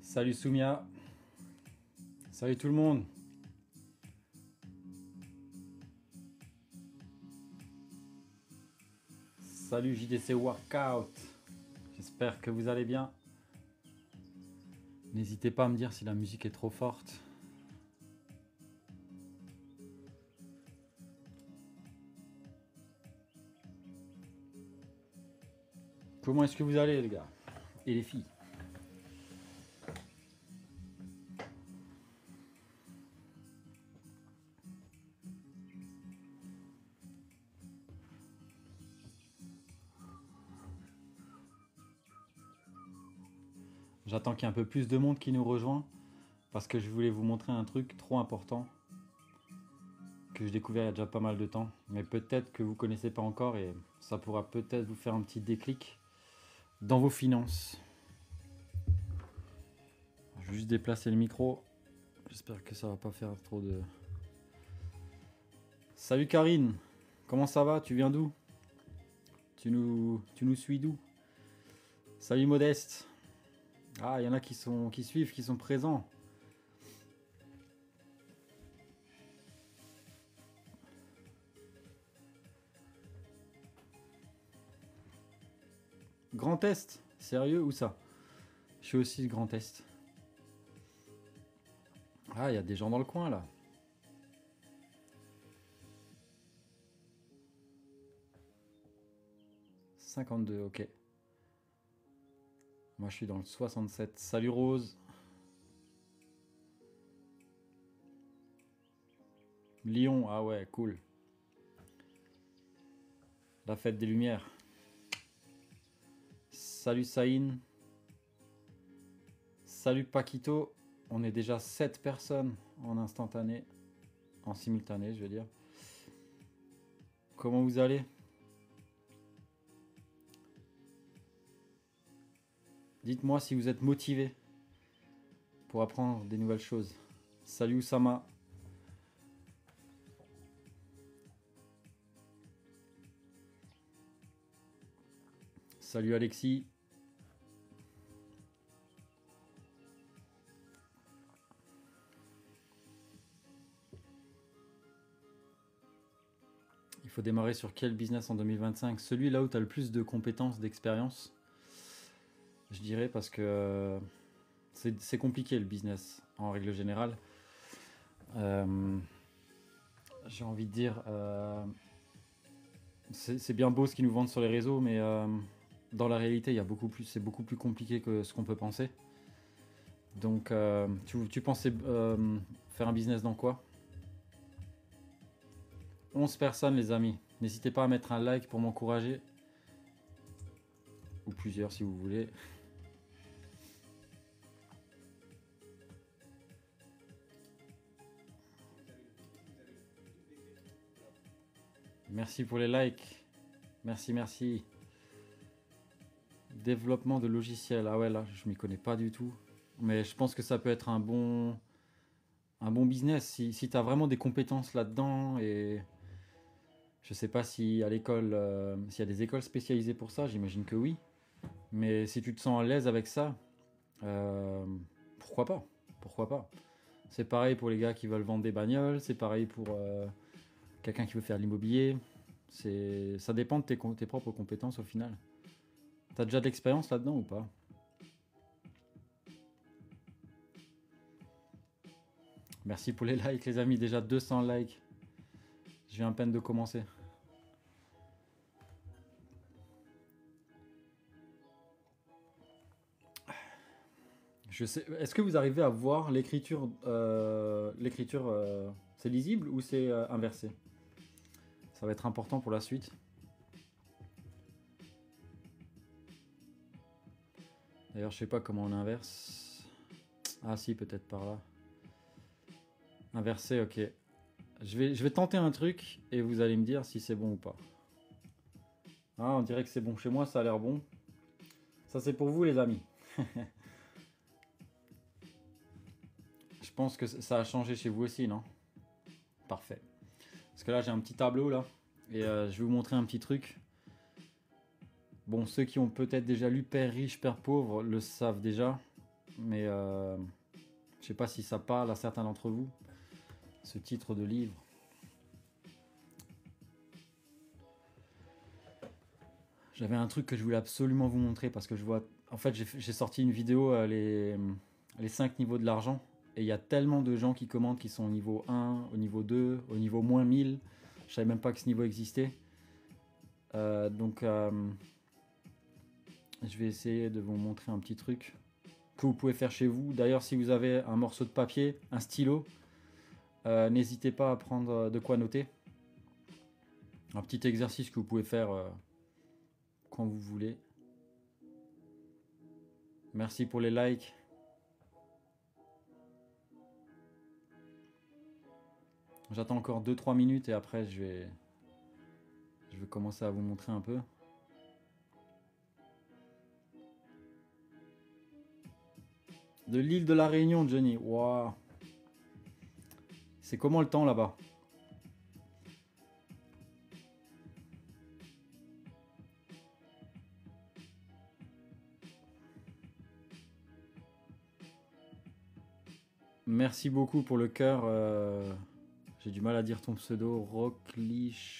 Salut Soumia, salut tout le monde. Salut JDC Workout, j'espère que vous allez bien. N'hésitez pas à me dire si la musique est trop forte. Comment est-ce que vous allez les gars et les filles? J'attends qu'il y ait un peu plus de monde qui nous rejoint parce que je voulais vous montrer un truc trop important que j'ai découvert il y a déjà pas mal de temps, mais peut-être que vous ne connaissez pas encore et ça pourra peut-être vous faire un petit déclic dans vos finances. Je vais juste déplacer le micro. J'espère que ça va pas faire trop de... Salut Karine, comment ça va? Tu viens d'où? Tu nous suis d'où? Salut Modeste. Ah, il y en a qui suivent, qui sont présents. Grand Est, sérieux, où ça? Je suis aussi Grand Est. Ah, il y a des gens dans le coin là. « 52, ok. Moi je suis dans le 67. Salut Rose. Lyon, ah ouais, cool. La fête des Lumières. Salut Saïn. Salut Paquito. On est déjà 7 personnes en instantané. En simultané, je veux dire. Comment vous allez? Dites-moi si vous êtes motivé pour apprendre des nouvelles choses. Salut Oussama. Salut Alexis. Il faut démarrer sur quel business en 2025? Celui là où tu as le plus de compétences, d'expérience. Je dirais parce que c'est compliqué le business en règle générale. J'ai envie de dire, c'est bien beau ce qu'ils nous vendent sur les réseaux, mais dans la réalité, c'est beaucoup plus compliqué que ce qu'on peut penser. Donc, tu pensais faire un business dans quoi? 11 personnes, les amis. N'hésitez pas à mettre un like pour m'encourager. Ou plusieurs si vous voulez. Merci pour les likes. Merci, merci. Développement de logiciels. Ah ouais, là, je m'y connais pas du tout. Mais je pense que ça peut être un bon business si tu as vraiment des compétences là-dedans. Et je sais pas si à l'école, s'il y a des écoles spécialisées pour ça, j'imagine que oui. Mais si tu te sens à l'aise avec ça, pourquoi pas? Pourquoi pas? C'est pareil pour les gars qui veulent vendre des bagnoles, c'est pareil pour quelqu'un qui veut faire de l'immobilier. Ça dépend de tes propres compétences au final. T'as déjà de l'expérience là-dedans ou pas? Merci pour les likes les amis, déjà 200 likes. Je viens à peine de commencer. Est-ce que vous arrivez à voir l'écriture c'est lisible ou c'est inversé? Ça va être important pour la suite. D'ailleurs, je sais pas comment on inverse. Ah si, peut-être par là. Inversé, ok. Je vais tenter un truc et vous allez me dire si c'est bon ou pas. Ah, on dirait que c'est bon. Chez moi, ça a l'air bon. Ça, c'est pour vous, les amis. Je pense que ça a changé chez vous aussi, non? Parfait. Parce que là, j'ai un petit tableau, là. Et je vais vous montrer un petit truc. Bon, ceux qui ont peut-être déjà lu Père riche, Père pauvre le savent déjà. mais je sais pas si ça parle à certains d'entre vous, ce titre de livre. J'avais un truc que je voulais absolument vous montrer parce que je vois... En fait, j'ai sorti une vidéo, les 5 niveaux de l'argent. Et il y a tellement de gens qui commentent qui sont au niveau 1, au niveau 2, au niveau moins 1000. Je savais même pas que ce niveau existait. Donc, je vais essayer de vous montrer un petit truc que vous pouvez faire chez vous. D'ailleurs, si vous avez un morceau de papier, un stylo, n'hésitez pas à prendre de quoi noter. Un petit exercice que vous pouvez faire quand vous voulez. Merci pour les likes. J'attends encore 2-3 minutes et après je vais commencer à vous montrer un peu. De l'île de la Réunion, Johnny. Waouh. C'est comment le temps là-bas? Merci beaucoup pour le cœur. J'ai du mal à dire ton pseudo. Rocklichino.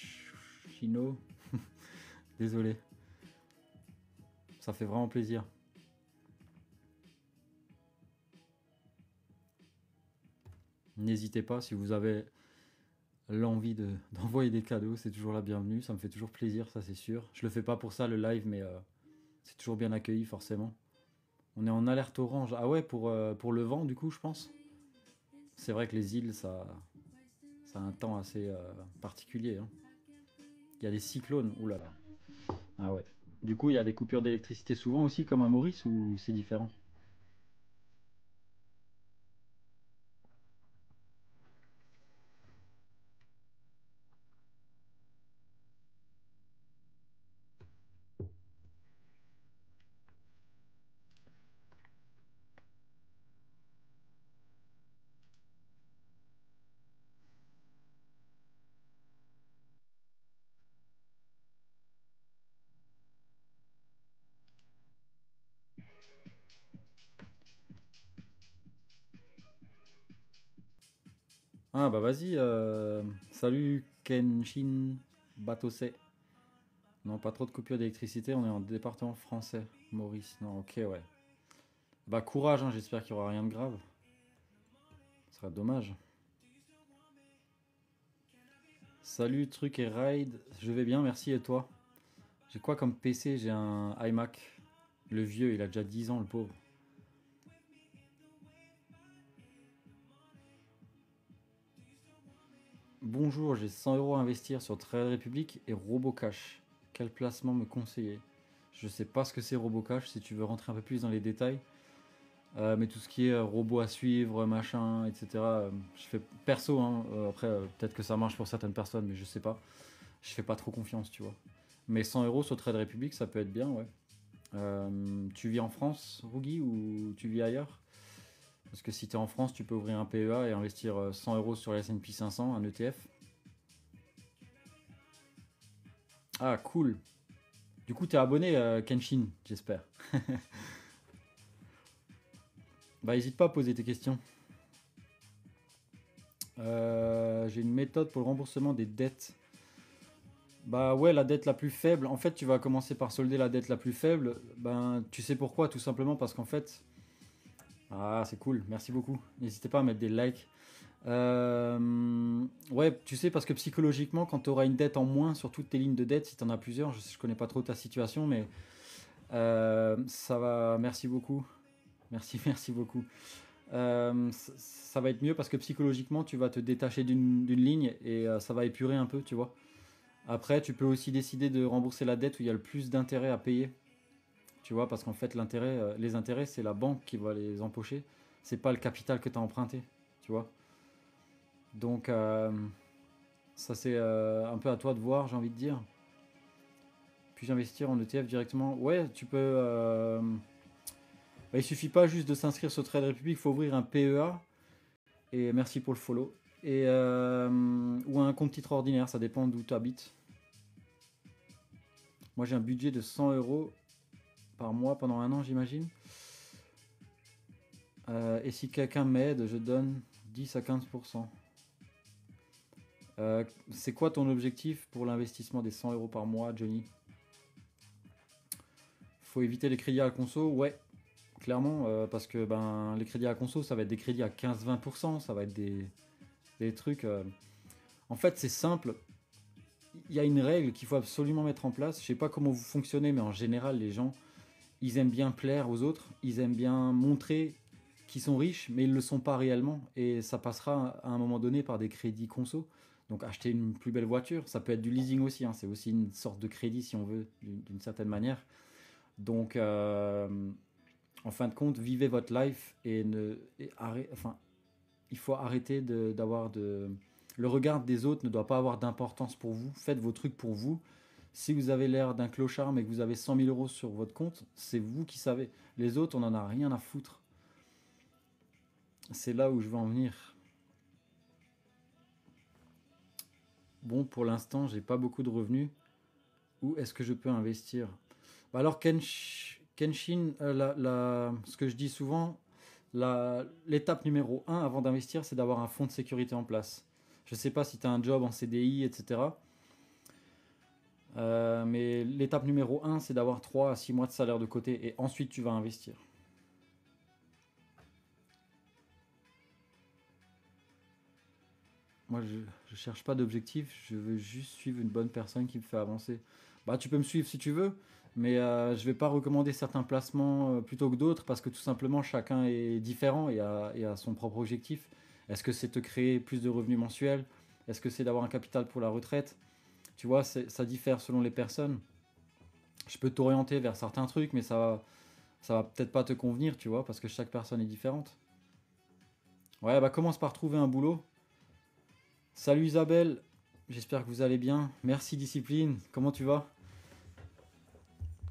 Désolé. Ça fait vraiment plaisir. N'hésitez pas si vous avez l'envie d'envoyer des cadeaux, c'est toujours la bienvenue. Ça me fait toujours plaisir, ça c'est sûr. Je le fais pas pour ça le live, mais c'est toujours bien accueilli forcément. On est en alerte orange. Ah ouais, pour le vent du coup, je pense. C'est vrai que les îles, ça a un temps assez particulier. Hein. Il y a des cyclones. Ouh là là. Ah ouais. Du coup, il y a des coupures d'électricité souvent aussi, comme à Maurice, ou c'est différent? Ah bah vas-y. Salut Kenshin Batose. Non, pas trop de coupures d'électricité, on est en département français. Maurice, non, ok, ouais. Bah courage, hein, j'espère qu'il n'y aura rien de grave. Ce serait dommage. Salut, truc et ride. Je vais bien, merci, et toi? J'ai quoi comme PC? J'ai un iMac. Le vieux, il a déjà 10 ans, le pauvre. Bonjour, j'ai 100 euros à investir sur Trade Republic et Robocash. Quel placement me conseiller? Je sais pas ce que c'est Robocash, si tu veux rentrer un peu plus dans les détails. Mais tout ce qui est robot à suivre, machin, etc. Je fais perso, hein, après peut-être que ça marche pour certaines personnes, mais je sais pas. Je fais pas trop confiance, tu vois. Mais 100 euros sur Trade Republic, ça peut être bien, ouais. Tu vis en France, Rugi, ou tu vis ailleurs? Parce que si tu es en France, tu peux ouvrir un PEA et investir 100 euros sur la S&P 500, un ETF. Ah, cool. Du coup, t'es abonné, Kenshin, j'espère. Bah, n'hésite pas à poser tes questions. J'ai une méthode pour le remboursement des dettes. Bah ouais, la dette la plus faible. En fait, tu vas commencer par solder la dette la plus faible. Ben, tu sais pourquoi? Tout simplement parce qu'en fait... Ah, c'est cool. Merci beaucoup. N'hésitez pas à mettre des likes. Ouais, tu sais, parce que psychologiquement, quand tu auras une dette en moins sur toutes tes lignes de dette, si tu en as plusieurs, je connais pas trop ta situation, mais ça va. Merci beaucoup. Merci, merci beaucoup. Ça va être mieux parce que psychologiquement, tu vas te détacher d'une ligne et ça va épurer un peu, tu vois. Après, tu peux aussi décider de rembourser la dette où il y a le plus d'intérêt à payer, tu vois, parce qu'en fait, les intérêts, c'est la banque qui va les empocher. C'est pas le capital que tu as emprunté, tu vois. Donc, ça, c'est un peu à toi de voir, j'ai envie de dire. Puis-je investir en ETF directement? Ouais, tu peux. Bah, il suffit pas juste de s'inscrire sur Trade Republic, il faut ouvrir un PEA. Et merci pour le follow. Et, ou un compte titre ordinaire, ça dépend d'où tu habites. Moi, j'ai un budget de 100 euros par mois pendant un an, j'imagine. Et si quelqu'un m'aide, je donne 10 à 15%. C'est quoi ton objectif pour l'investissement des 100 euros par mois, Johnny? Faut éviter les crédits à la conso, ouais, clairement, parce que ben, les crédits à la conso, ça va être des crédits à 15-20%, ça va être des trucs. En fait, c'est simple. Il y a une règle qu'il faut absolument mettre en place. Je sais pas comment vous fonctionnez, mais en général, les gens, ils aiment bien plaire aux autres, ils aiment bien montrer qu'ils sont riches, mais ils ne le sont pas réellement. Et ça passera à un moment donné par des crédits conso. Donc acheter une plus belle voiture, ça peut être du leasing aussi, hein, c'est aussi une sorte de crédit si on veut, d'une certaine manière. Donc en fin de compte, vivez votre life et enfin, il faut arrêter d'avoir de... Le regard des autres ne doit pas avoir d'importance pour vous. Faites vos trucs pour vous. Si vous avez l'air d'un clochard mais que vous avez 100 000 euros sur votre compte, c'est vous qui savez. Les autres, on n'en a rien à foutre. C'est là où je veux en venir. Bon, pour l'instant, j'ai pas beaucoup de revenus. Où est-ce que je peux investir? Bah alors, Kenshin, ce que je dis souvent, l'étape numéro un avant d'investir, c'est d'avoir un fonds de sécurité en place. Je ne sais pas si tu as un job en CDI, etc. Mais l'étape numéro un, c'est d'avoir 3 à 6 mois de salaire de côté et ensuite tu vas investir. Moi, je ne cherche pas d'objectif, je veux juste suivre une bonne personne qui me fait avancer. Bah, tu peux me suivre si tu veux, mais je ne vais pas recommander certains placements plutôt que d'autres parce que tout simplement chacun est différent et a son propre objectif. Est-ce que c'est te créer plus de revenus mensuels? Est-ce que c'est d'avoir un capital pour la retraite? Tu vois, ça diffère selon les personnes. Je peux t'orienter vers certains trucs, mais ça va peut-être pas te convenir, tu vois, parce que chaque personne est différente. Ouais, bah commence par trouver un boulot. Salut Isabelle, j'espère que vous allez bien. Merci Discipline, comment tu vas?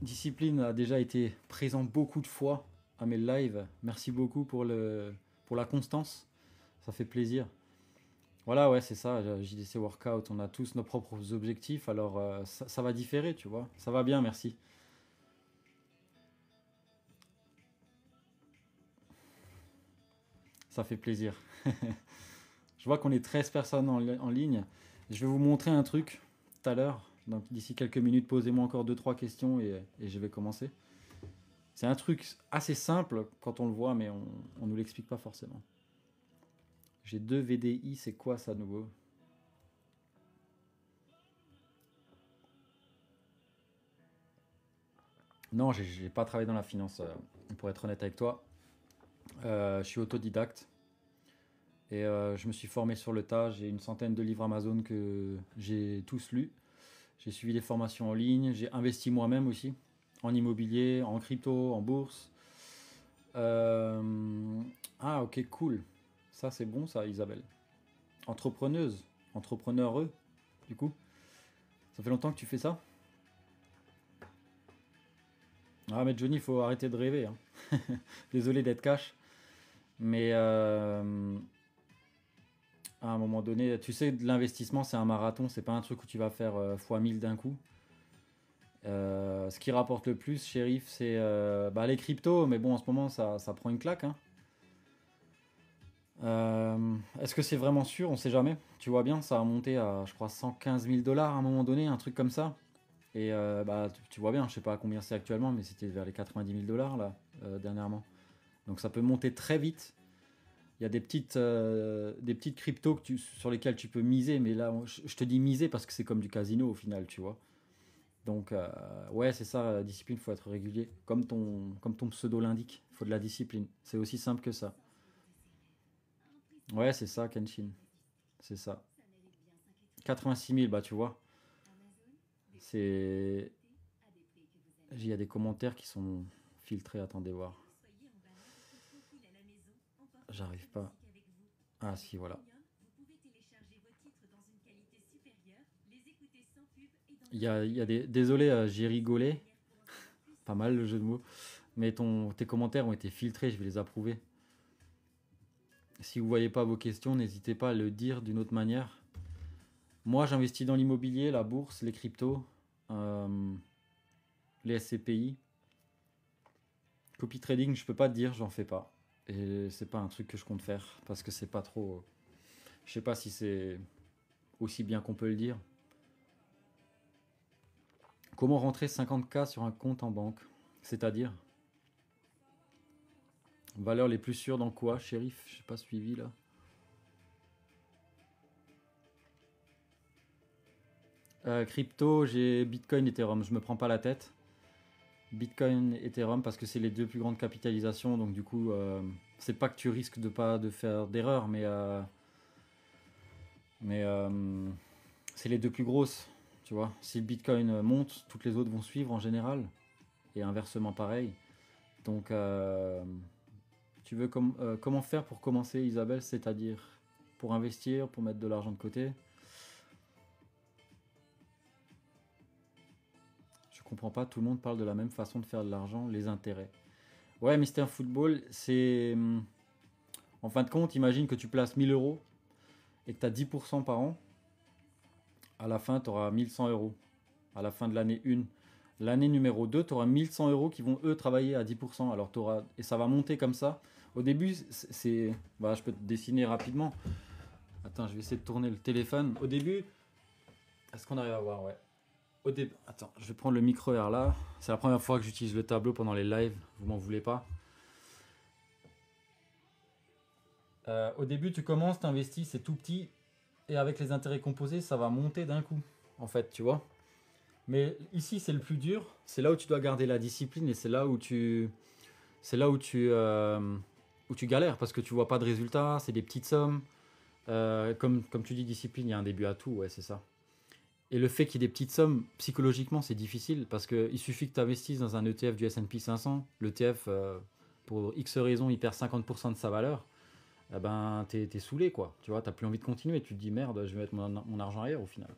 Discipline a déjà été présent beaucoup de fois à mes lives. Merci beaucoup pour la constance, ça fait plaisir. Voilà, ouais, c'est ça, JDC Workout, on a tous nos propres objectifs, alors ça va différer, tu vois. Ça va bien, merci. Ça fait plaisir. Je vois qu'on est 13 personnes en ligne. Je vais vous montrer un truc tout à l'heure. Donc d'ici quelques minutes, posez-moi encore deux trois questions et je vais commencer. C'est un truc assez simple quand on le voit, mais on nous l'explique pas forcément. J'ai deux VDI, c'est quoi ça nouveau? Non, j'ai pas travaillé dans la finance, pour être honnête avec toi. Je suis autodidacte et je me suis formé sur le tas. J'ai une centaine de livres Amazon que j'ai tous lus. J'ai suivi des formations en ligne, j'ai investi moi-même aussi, en immobilier, en crypto, en bourse. Euh, Ah ok, cool. Ça c'est bon ça, Isabelle. Entrepreneuse, entrepreneureux, du coup. Ça fait longtemps que tu fais ça? Ah mais Johnny, il faut arrêter de rêver, hein. Désolé d'être cash. Mais à un moment donné, tu sais, l'investissement c'est un marathon, c'est pas un truc où tu vas faire fois 1000 d'un coup. Ce qui rapporte le plus, shérif, c'est bah, les cryptos, mais bon, en ce moment, ça prend une claque, hein. Est-ce que c'est vraiment sûr? On sait jamais. Tu vois bien, ça a monté à, je crois, 115 000 dollars à un moment donné, un truc comme ça. Et bah, tu vois bien, je sais pas à combien c'est actuellement, mais c'était vers les 90 000 dollars là, dernièrement. Donc ça peut monter très vite. Il y a des petites cryptos sur lesquelles tu peux miser, mais là, je te dis miser parce que c'est comme du casino au final, tu vois. Donc, ouais, c'est ça, la discipline, il faut être régulier. Comme ton pseudo l'indique, il faut de la discipline. C'est aussi simple que ça. Ouais, c'est ça, Kenshin. C'est ça. 86 000, bah tu vois. C'est. Il y a des commentaires qui sont filtrés, attendez voir. J'arrive pas. Ah si, voilà. Il y a des... Désolé, j'ai rigolé. Pas mal le jeu de mots. Mais tes commentaires ont été filtrés, je vais les approuver. Si vous voyez pas vos questions, n'hésitez pas à le dire d'une autre manière. Moi, j'investis dans l'immobilier, la bourse, les cryptos, euh, les SCPI. Copy trading, je peux pas te dire, j'en fais pas. Et c'est pas un truc que je compte faire parce que c'est pas trop. Je sais pas si c'est aussi bien qu'on peut le dire. Comment rentrer 50K sur un compte en banque? C'est-à-dire, valeurs les plus sûres dans quoi, shérif? Je sais pas suivi là. Crypto, j'ai Bitcoin, Ethereum. Je me prends pas la tête. Bitcoin, Ethereum parce que c'est les deux plus grandes capitalisations. Donc du coup, c'est pas que tu risques de pas de faire d'erreur, mais c'est les deux plus grosses. Tu vois, si le Bitcoin monte, toutes les autres vont suivre en général et inversement pareil. Donc, tu veux comment faire pour commencer, Isabelle? C'est-à-dire pour investir, pour mettre de l'argent de côté? Je comprends pas, tout le monde parle de la même façon de faire de l'argent, les intérêts. Ouais, Mister Football, c'est. En fin de compte, imagine que tu places 1000 euros et que tu as 10% par an. À la fin, tu auras 1100 euros. À la fin de l'année 1. L'année numéro 2, tu auras 1100 euros qui vont, eux, travailler à 10%. Alors, et ça va monter comme ça. Au début, bah, je peux te dessiner rapidement. Attends, je vais essayer de tourner le téléphone. Au début, est-ce qu'on arrive à voir? Ouais. Au début, attends, je vais prendre le micro vers là. C'est la première fois que j'utilise le tableau pendant les lives. Vous m'en voulez pas. Au début, tu commences, tu investis, c'est tout petit. Et avec les intérêts composés, ça va monter d'un coup. En fait, tu vois. Mais ici, c'est le plus dur. C'est là où tu dois garder la discipline et c'est là où tu galères parce que tu vois pas de résultats. C'est des petites sommes. Comme tu dis, discipline, il y a un début à tout. Ouais, c'est ça. Et le fait qu'il y ait des petites sommes, psychologiquement, c'est difficile parce qu'il suffit que tu investisses dans un ETF du S&P 500. L'ETF, pour X raisons, il perd 50% de sa valeur. Eh ben, t'es saoulé, quoi. Tu vois, t'as plus envie de continuer. Tu te dis, merde, je vais mettre mon argent ailleurs au final.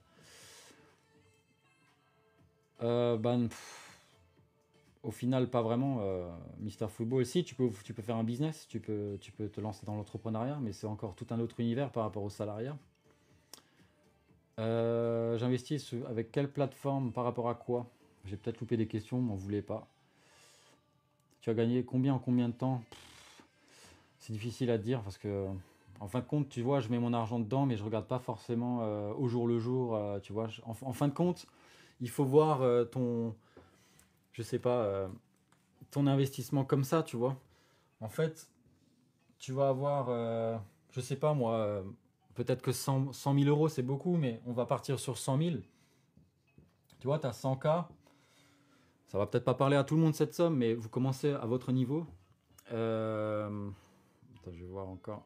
Ben, au final, pas vraiment. Mister Football, si, tu peux faire un business, tu peux te lancer dans l'entrepreneuriat, mais c'est encore tout un autre univers par rapport au salariat. J'investis avec quelle plateforme par rapport à quoi? J'ai peut-être loupé des questions, m'en voulez pas. Tu as gagné combien en combien de temps? C'est difficile à dire parce que, en fin de compte, tu vois, je mets mon argent dedans, mais je regarde pas forcément au jour le jour. Tu vois, en fin de compte, il faut voir je sais pas, ton investissement comme ça, tu vois. En fait, tu vas avoir, je sais pas moi, peut-être que 100 000 euros c'est beaucoup, mais on va partir sur 100 000. Tu vois, tu as 100K. Ça va peut-être pas parler à tout le monde cette somme, mais vous commencez à votre niveau. Attends, je vais voir encore.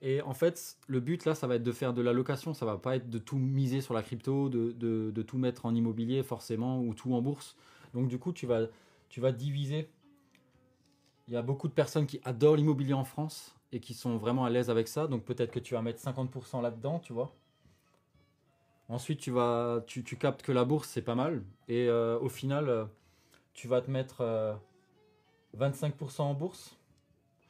Et en fait, le but là, ça va être de faire de la location. Ça va pas être de tout miser sur la crypto, de tout mettre en immobilier forcément ou tout en bourse. Donc du coup, tu vas diviser. Il y a beaucoup de personnes qui adorent l'immobilier en France et qui sont vraiment à l'aise avec ça. Donc peut-être que tu vas mettre 50% là-dedans, tu vois. Ensuite, tu captes que la bourse, c'est pas mal. Et au final, tu vas te mettre 25% en bourse.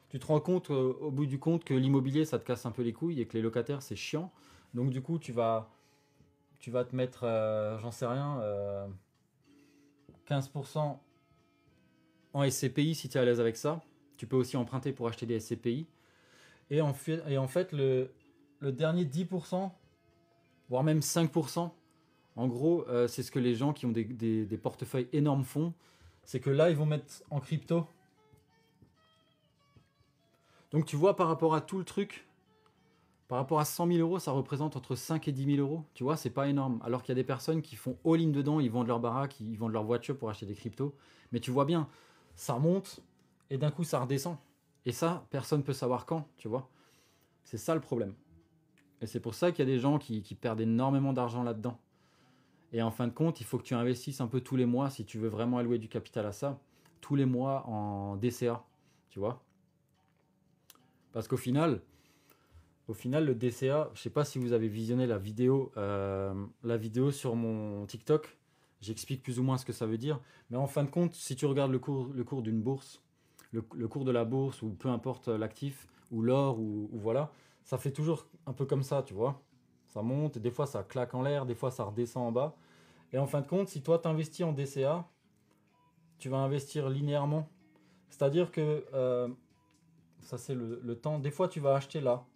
Tu te rends compte au bout du compte que l'immobilier, ça te casse un peu les couilles et que les locataires, c'est chiant. Donc du coup, tu vas te mettre, j'en sais rien, 15% en SCPI si tu es à l'aise avec ça. Tu peux aussi emprunter pour acheter des SCPI. Et en fait, le dernier 10%, voire même 5%, en gros, c'est ce que les gens qui ont des portefeuilles énormes font. C'est que là, ils vont mettre en crypto. Donc tu vois, par rapport à tout le truc, par rapport à 100 000 euros, ça représente entre 5 et 10 000 euros. Tu vois, c'est pas énorme. Alors qu'il y a des personnes qui font all-in dedans, ils vendent leur baraque, ils vendent leur voiture pour acheter des cryptos. Mais tu vois bien, ça monte et d'un coup, ça redescend. Et ça, personne ne peut savoir quand, tu vois. C'est ça le problème. Et c'est pour ça qu'il y a des gens qui perdent énormément d'argent là-dedans. Et en fin de compte, il faut que tu investisses un peu tous les mois si tu veux vraiment allouer du capital à ça. Tous les mois en DCA, tu vois. Parce au final, le DCA, je sais pas si vous avez visionné la vidéo sur mon TikTok. J'explique plus ou moins ce que ça veut dire. Mais en fin de compte, si tu regardes le cours d'une bourse, le cours de la bourse, ou peu importe l'actif, ou l'or, ou voilà, ça fait toujours un peu comme ça, tu vois. Ça monte, des fois ça claque en l'air, des fois ça redescend en bas. Et en fin de compte, si toi tu investis en DCA, tu vas investir linéairement. C'est-à-dire que Ça, c'est le temps. Des fois, tu vas acheter là.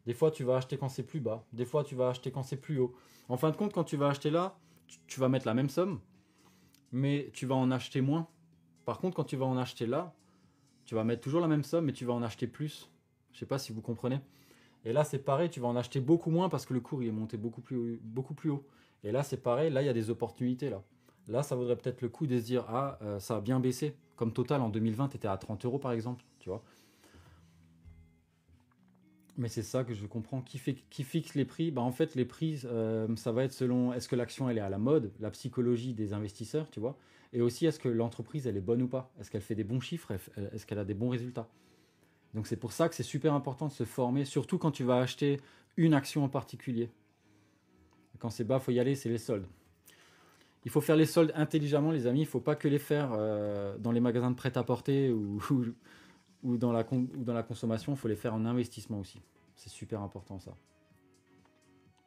Des fois, tu vas acheter quand c'est plus bas. Des fois, tu vas acheter quand c'est plus haut. En fin de compte, quand tu vas acheter là, tu vas mettre la même somme, mais tu vas en acheter moins. Par contre, quand tu vas en acheter là, tu vas mettre toujours la même somme, mais tu vas en acheter plus. Je sais pas si vous comprenez. Et là, c'est pareil, tu vas en acheter beaucoup moins parce que le cours il est monté beaucoup plus haut. Et là, c'est pareil, là, il y a des opportunités. Là, ça vaudrait peut-être le coup de se dire, ah, ça a bien baissé. Comme Total, en 2020, tu étais à 30 euros par exemple, tu vois. Mais c'est ça que je comprends. Qui fixe les prix? Bah, en fait, les prix, ça va être selon est-ce que l'action elle est à la mode, la psychologie des investisseurs, tu vois, et aussi est-ce que l'entreprise elle est bonne ou pas? Est-ce qu'elle fait des bons chiffres? Est-ce qu'elle a des bons résultats? Donc c'est pour ça que c'est super important de se former, surtout quand tu vas acheter une action en particulier. Quand c'est bas, il faut y aller, c'est les soldes. Il faut faire les soldes intelligemment, les amis. Il ne faut pas que les faire dans les magasins de prêt-à-porter ou dans la consommation. Il faut les faire en investissement aussi. C'est super important ça.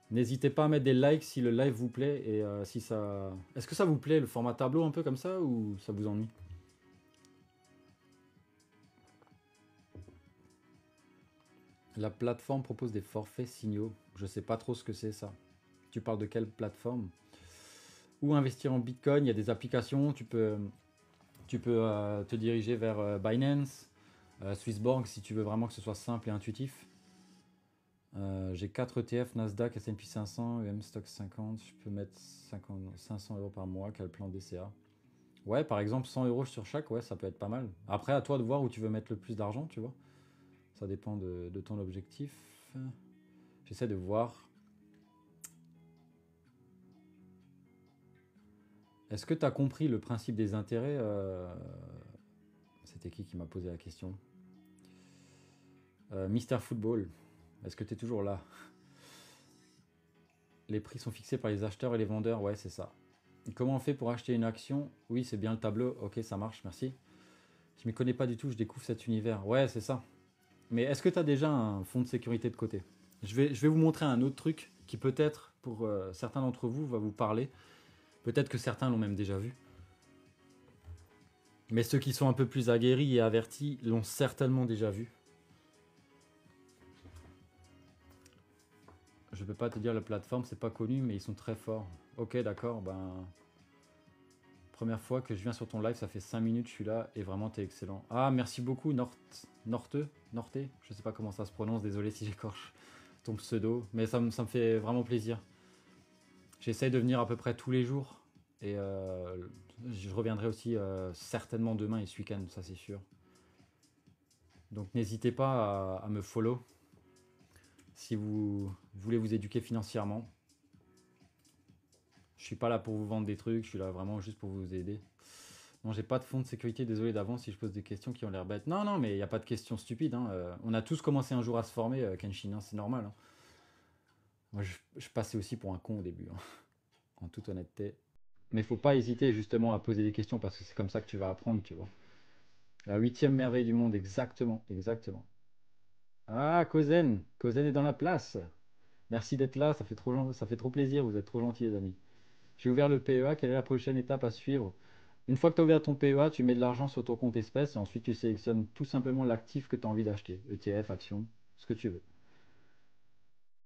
N'hésitez pas à mettre des likes si le live vous plaît et si ça. Est-ce que ça vous plaît le format tableau un peu comme ça ou ça vous ennuie? La plateforme propose des forfaits signaux. Je sais pas trop ce que c'est ça. Tu parles de quelle plateforme? Ou investir en Bitcoin, il y a des applications, tu peux te diriger vers Binance, Swissborg si tu veux vraiment que ce soit simple et intuitif. J'ai 4 ETF, Nasdaq, S&P 500, EM Stock 50, je peux mettre 500 euros par mois, quel plan DCA? Ouais, par exemple 100 euros sur chaque, ouais, ça peut être pas mal. Après, à toi de voir où tu veux mettre le plus d'argent, tu vois. Ça dépend de ton objectif. J'essaie de voir. Est-ce que tu as compris le principe des intérêts? C'était qui m'a posé la question? Mister Football, est-ce que tu es toujours là? Les prix sont fixés par les acheteurs et les vendeurs, ouais, c'est ça. Comment on fait pour acheter une action? Oui, c'est bien le tableau, ok, ça marche, merci. Je m'y connais pas du tout, je découvre cet univers. Ouais, c'est ça. Mais est-ce que tu as déjà un fonds de sécurité de côté? Je vais vous montrer un autre truc qui peut-être, pour certains d'entre vous, va vous parler. Peut-être que certains l'ont même déjà vu. Mais ceux qui sont un peu plus aguerris et avertis l'ont certainement déjà vu. Je peux pas te dire la plateforme, c'est pas connu, mais ils sont très forts. Ok, d'accord, ben. Première fois que je viens sur ton live, ça fait 5 minutes, je suis là et vraiment t'es excellent. Ah, merci beaucoup, Norte, je sais pas comment ça se prononce, désolé si j'écorche ton pseudo, mais ça me fait vraiment plaisir. J'essaye de venir à peu près tous les jours et je reviendrai aussi certainement demain et ce week-end, ça c'est sûr. Donc n'hésitez pas à me follow si vous voulez vous éduquer financièrement. Je suis pas là pour vous vendre des trucs, je suis là vraiment juste pour vous aider. Non, j'ai pas de fonds de sécurité, désolé d'avance si je pose des questions qui ont l'air bêtes. Non, non, mais il n'y a pas de questions stupides, hein. On a tous commencé un jour à se former, Kenshin, hein, c'est normal, hein. Moi, je passais aussi pour un con au début, hein, en toute honnêteté. Mais faut pas hésiter justement à poser des questions parce que c'est comme ça que tu vas apprendre, tu vois. La huitième merveille du monde, exactement, exactement. Ah, Kozen est dans la place. Merci d'être là, ça fait trop plaisir, vous êtes trop gentils les amis. J'ai ouvert le PEA, quelle est la prochaine étape à suivre? Une fois que tu as ouvert ton PEA, tu mets de l'argent sur ton compte espèce et ensuite tu sélectionnes tout simplement l'actif que tu as envie d'acheter. ETF, action, ce que tu veux.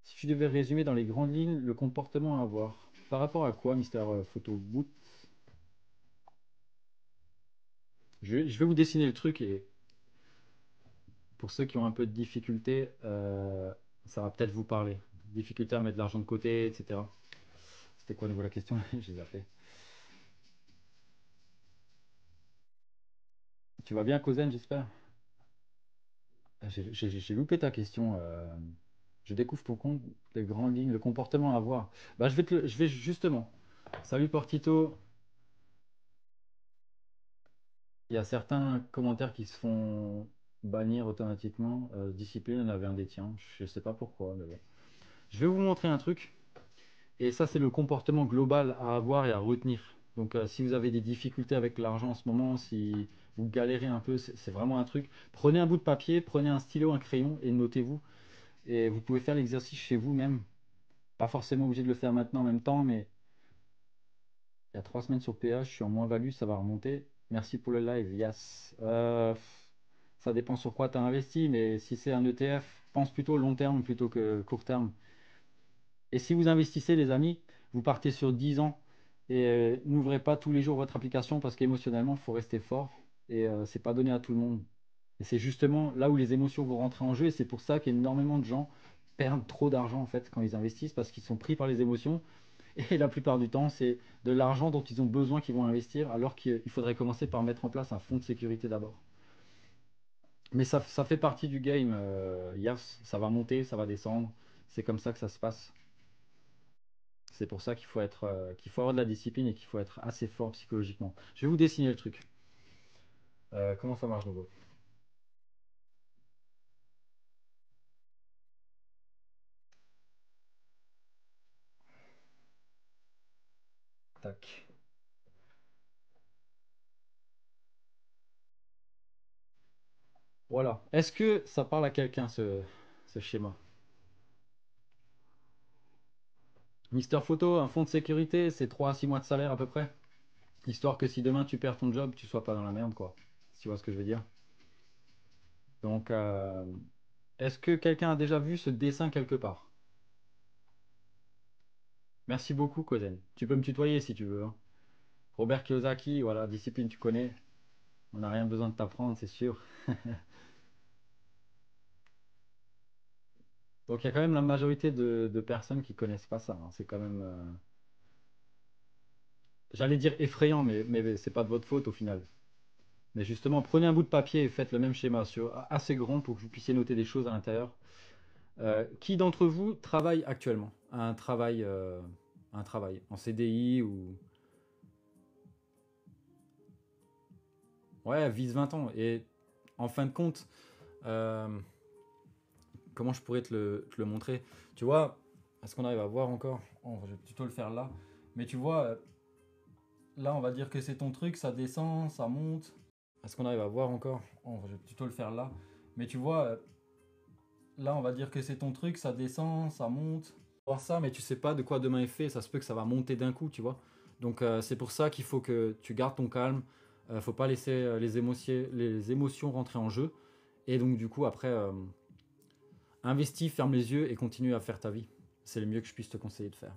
Si tu devais résumer dans les grandes lignes le comportement à avoir, par rapport à quoi, Mister Photo Boot? Je vais vous dessiner le truc et pour ceux qui ont un peu de difficulté, ça va peut-être vous parler. Difficulté à mettre de l'argent de côté, etc. C'était quoi à nouveau la question? J'ai zappé. Tu vas bien, Kozen, j'espère? J'ai loupé ta question. Je découvre ton compte, les grandes lignes, le comportement à avoir. Bah, je vais justement. Salut Portito. Il y a certains commentaires qui se font bannir automatiquement. Discipline, on avait un des tiens. Je sais pas pourquoi, mais bon. Je vais vous montrer un truc. Et ça, c'est le comportement global à avoir et à retenir. Donc, si vous avez des difficultés avec l'argent en ce moment, si vous galérez un peu, c'est vraiment un truc. Prenez un bout de papier, prenez un stylo, un crayon et notez-vous. Et vous pouvez faire l'exercice chez vous-même. Pas forcément obligé de le faire maintenant en même temps, mais il y a 3 semaines sur PH, je suis en moins-value, ça va remonter. Merci pour le live, yes. Ça dépend sur quoi tu as investi, mais si c'est un ETF, pense plutôt long terme plutôt que court terme. Et si vous investissez, les amis, vous partez sur 10 ans et n'ouvrez pas tous les jours votre application parce qu'émotionnellement, il faut rester fort et c'est pas donné à tout le monde. Et c'est justement là où les émotions vont rentrer en jeu et c'est pour ça qu'énormément de gens perdent trop d'argent en fait quand ils investissent parce qu'ils sont pris par les émotions et la plupart du temps, c'est de l'argent dont ils ont besoin qu'ils vont investir alors qu'il faudrait commencer par mettre en place un fonds de sécurité d'abord. Mais ça fait partie du game, Yas, ça va monter, ça va descendre, c'est comme ça que ça se passe. C'est pour ça qu'il faut avoir de la discipline et qu'il faut être assez fort psychologiquement. Je vais vous dessiner le truc. Comment ça marche, nouveau? Tac. Voilà. Est-ce que ça parle à quelqu'un, ce schéma? Mister Photo, un fonds de sécurité, c'est 3 à 6 mois de salaire à peu près. Histoire que si demain tu perds ton job, tu sois pas dans la merde, quoi. Si tu vois ce que je veux dire. Donc, est-ce que quelqu'un a déjà vu ce dessin quelque part? Merci beaucoup, Kozen. Tu peux me tutoyer si tu veux, hein. Robert Kiyosaki, voilà, discipline, tu connais. On n'a rien besoin de t'apprendre, c'est sûr. Donc, il y a quand même la majorité de personnes qui connaissent pas ça, hein. C'est quand même, j'allais dire effrayant, mais c'est pas de votre faute au final. Mais justement, prenez un bout de papier et faites le même schéma assez grand pour que vous puissiez noter des choses à l'intérieur. Qui d'entre vous travaille actuellement? Un travail en CDI ou... Ouais, vise 20 ans. Et en fin de compte, euh, comment je pourrais te le montrer? Tu vois, est-ce qu'on arrive à voir encore? Oh, je vais plutôt le faire là. Mais tu vois, là, on va dire que c'est ton truc, ça descend, ça monte. Est-ce qu'on arrive à voir encore? Oh, je vais plutôt le faire là. Mais tu vois, là, on va dire que c'est ton truc, ça descend, ça monte. Voir ça, mais tu sais pas de quoi demain est fait. Ça se peut que ça va monter d'un coup, tu vois. Donc, c'est pour ça qu'il faut que tu gardes ton calme. Faut pas laisser les émotions rentrer en jeu. Et donc, du coup, après, investis, ferme les yeux et continue à faire ta vie. C'est le mieux que je puisse te conseiller de faire.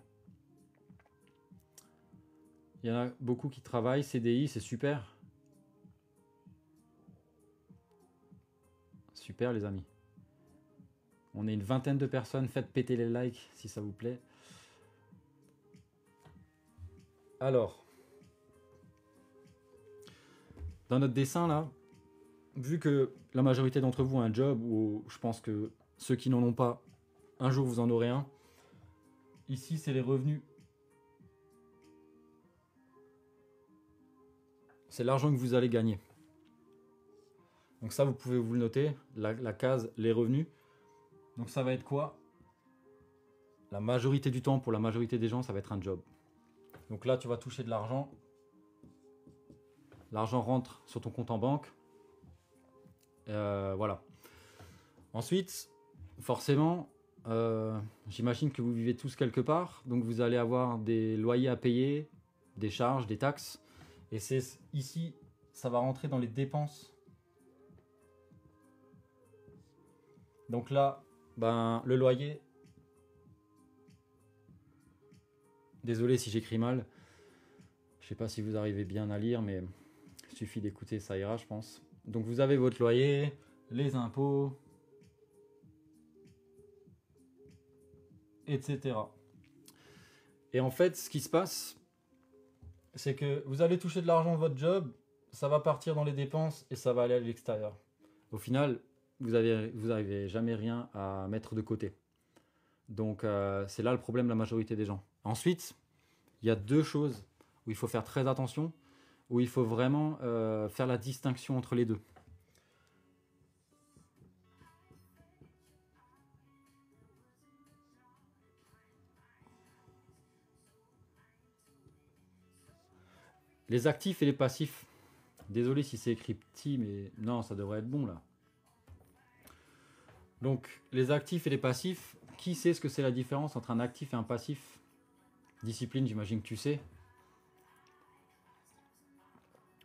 Il y en a beaucoup qui travaillent, CDI, c'est super. Super, les amis. On est une vingtaine de personnes. Faites péter les likes si ça vous plaît. Alors, dans notre dessin là, vu que la majorité d'entre vous a un job, ou je pense que ceux qui n'en ont pas, un jour vous en aurez un. Ici, c'est les revenus. C'est l'argent que vous allez gagner. Donc ça, vous pouvez vous le noter, la case les revenus. Donc ça va être quoi? La majorité du temps, pour la majorité des gens, ça va être un job. Donc là, tu vas toucher de l'argent. L'argent rentre sur ton compte en banque. Voilà. Ensuite, forcément, j'imagine que vous vivez tous quelque part. Donc vous allez avoir des loyers à payer, des charges, des taxes. Et c'est ici, ça va rentrer dans les dépenses. Donc là, ben, le loyer, désolé si j'écris mal, je sais pas si vous arrivez bien à lire, mais il suffit d'écouter, ça ira, je pense. Donc vous avez votre loyer, les impôts, etc. Et en fait, ce qui se passe, c'est que vous allez toucher de l'argent de votre job, ça va partir dans les dépenses et ça va aller à l'extérieur. Au final, vous n'arrivez jamais rien à mettre de côté. Donc c'est là le problème de la majorité des gens. Ensuite, il y a deux choses où il faut faire très attention, où il faut vraiment faire la distinction entre les deux. Les actifs et les passifs. Désolé si c'est écrit petit, mais non, ça devrait être bon là. Donc, les actifs et les passifs, qui sait ce que c'est la différence entre un actif et un passif? Discipline, j'imagine que tu sais.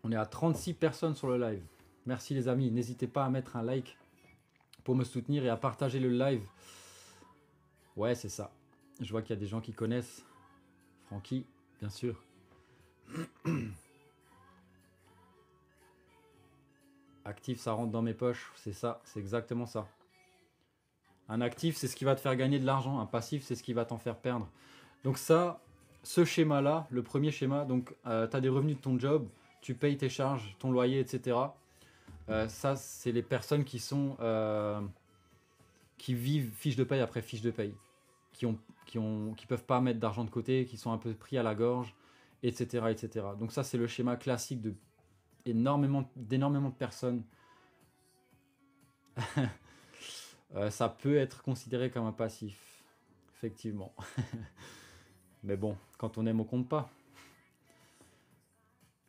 On est à 36 personnes sur le live. Merci les amis. N'hésitez pas à mettre un like pour me soutenir et à partager le live. Ouais, c'est ça. Je vois qu'il y a des gens qui connaissent. Francky, bien sûr. Actif, ça rentre dans mes poches. C'est ça, c'est exactement ça. Un actif, c'est ce qui va te faire gagner de l'argent. Un passif, c'est ce qui va t'en faire perdre. Donc ça, ce schéma-là, le premier schéma, donc tu as des revenus de ton job, tu payes tes charges, ton loyer, etc. Ça, c'est les personnes qui sont qui vivent fiche de paye après fiche de paye, qui peuvent pas mettre d'argent de côté, qui sont un peu pris à la gorge, etc., etc. Donc ça, c'est le schéma classique de d'énormément de personnes. Ça peut être considéré comme un passif, effectivement. Mais bon, quand on aime, on compte pas.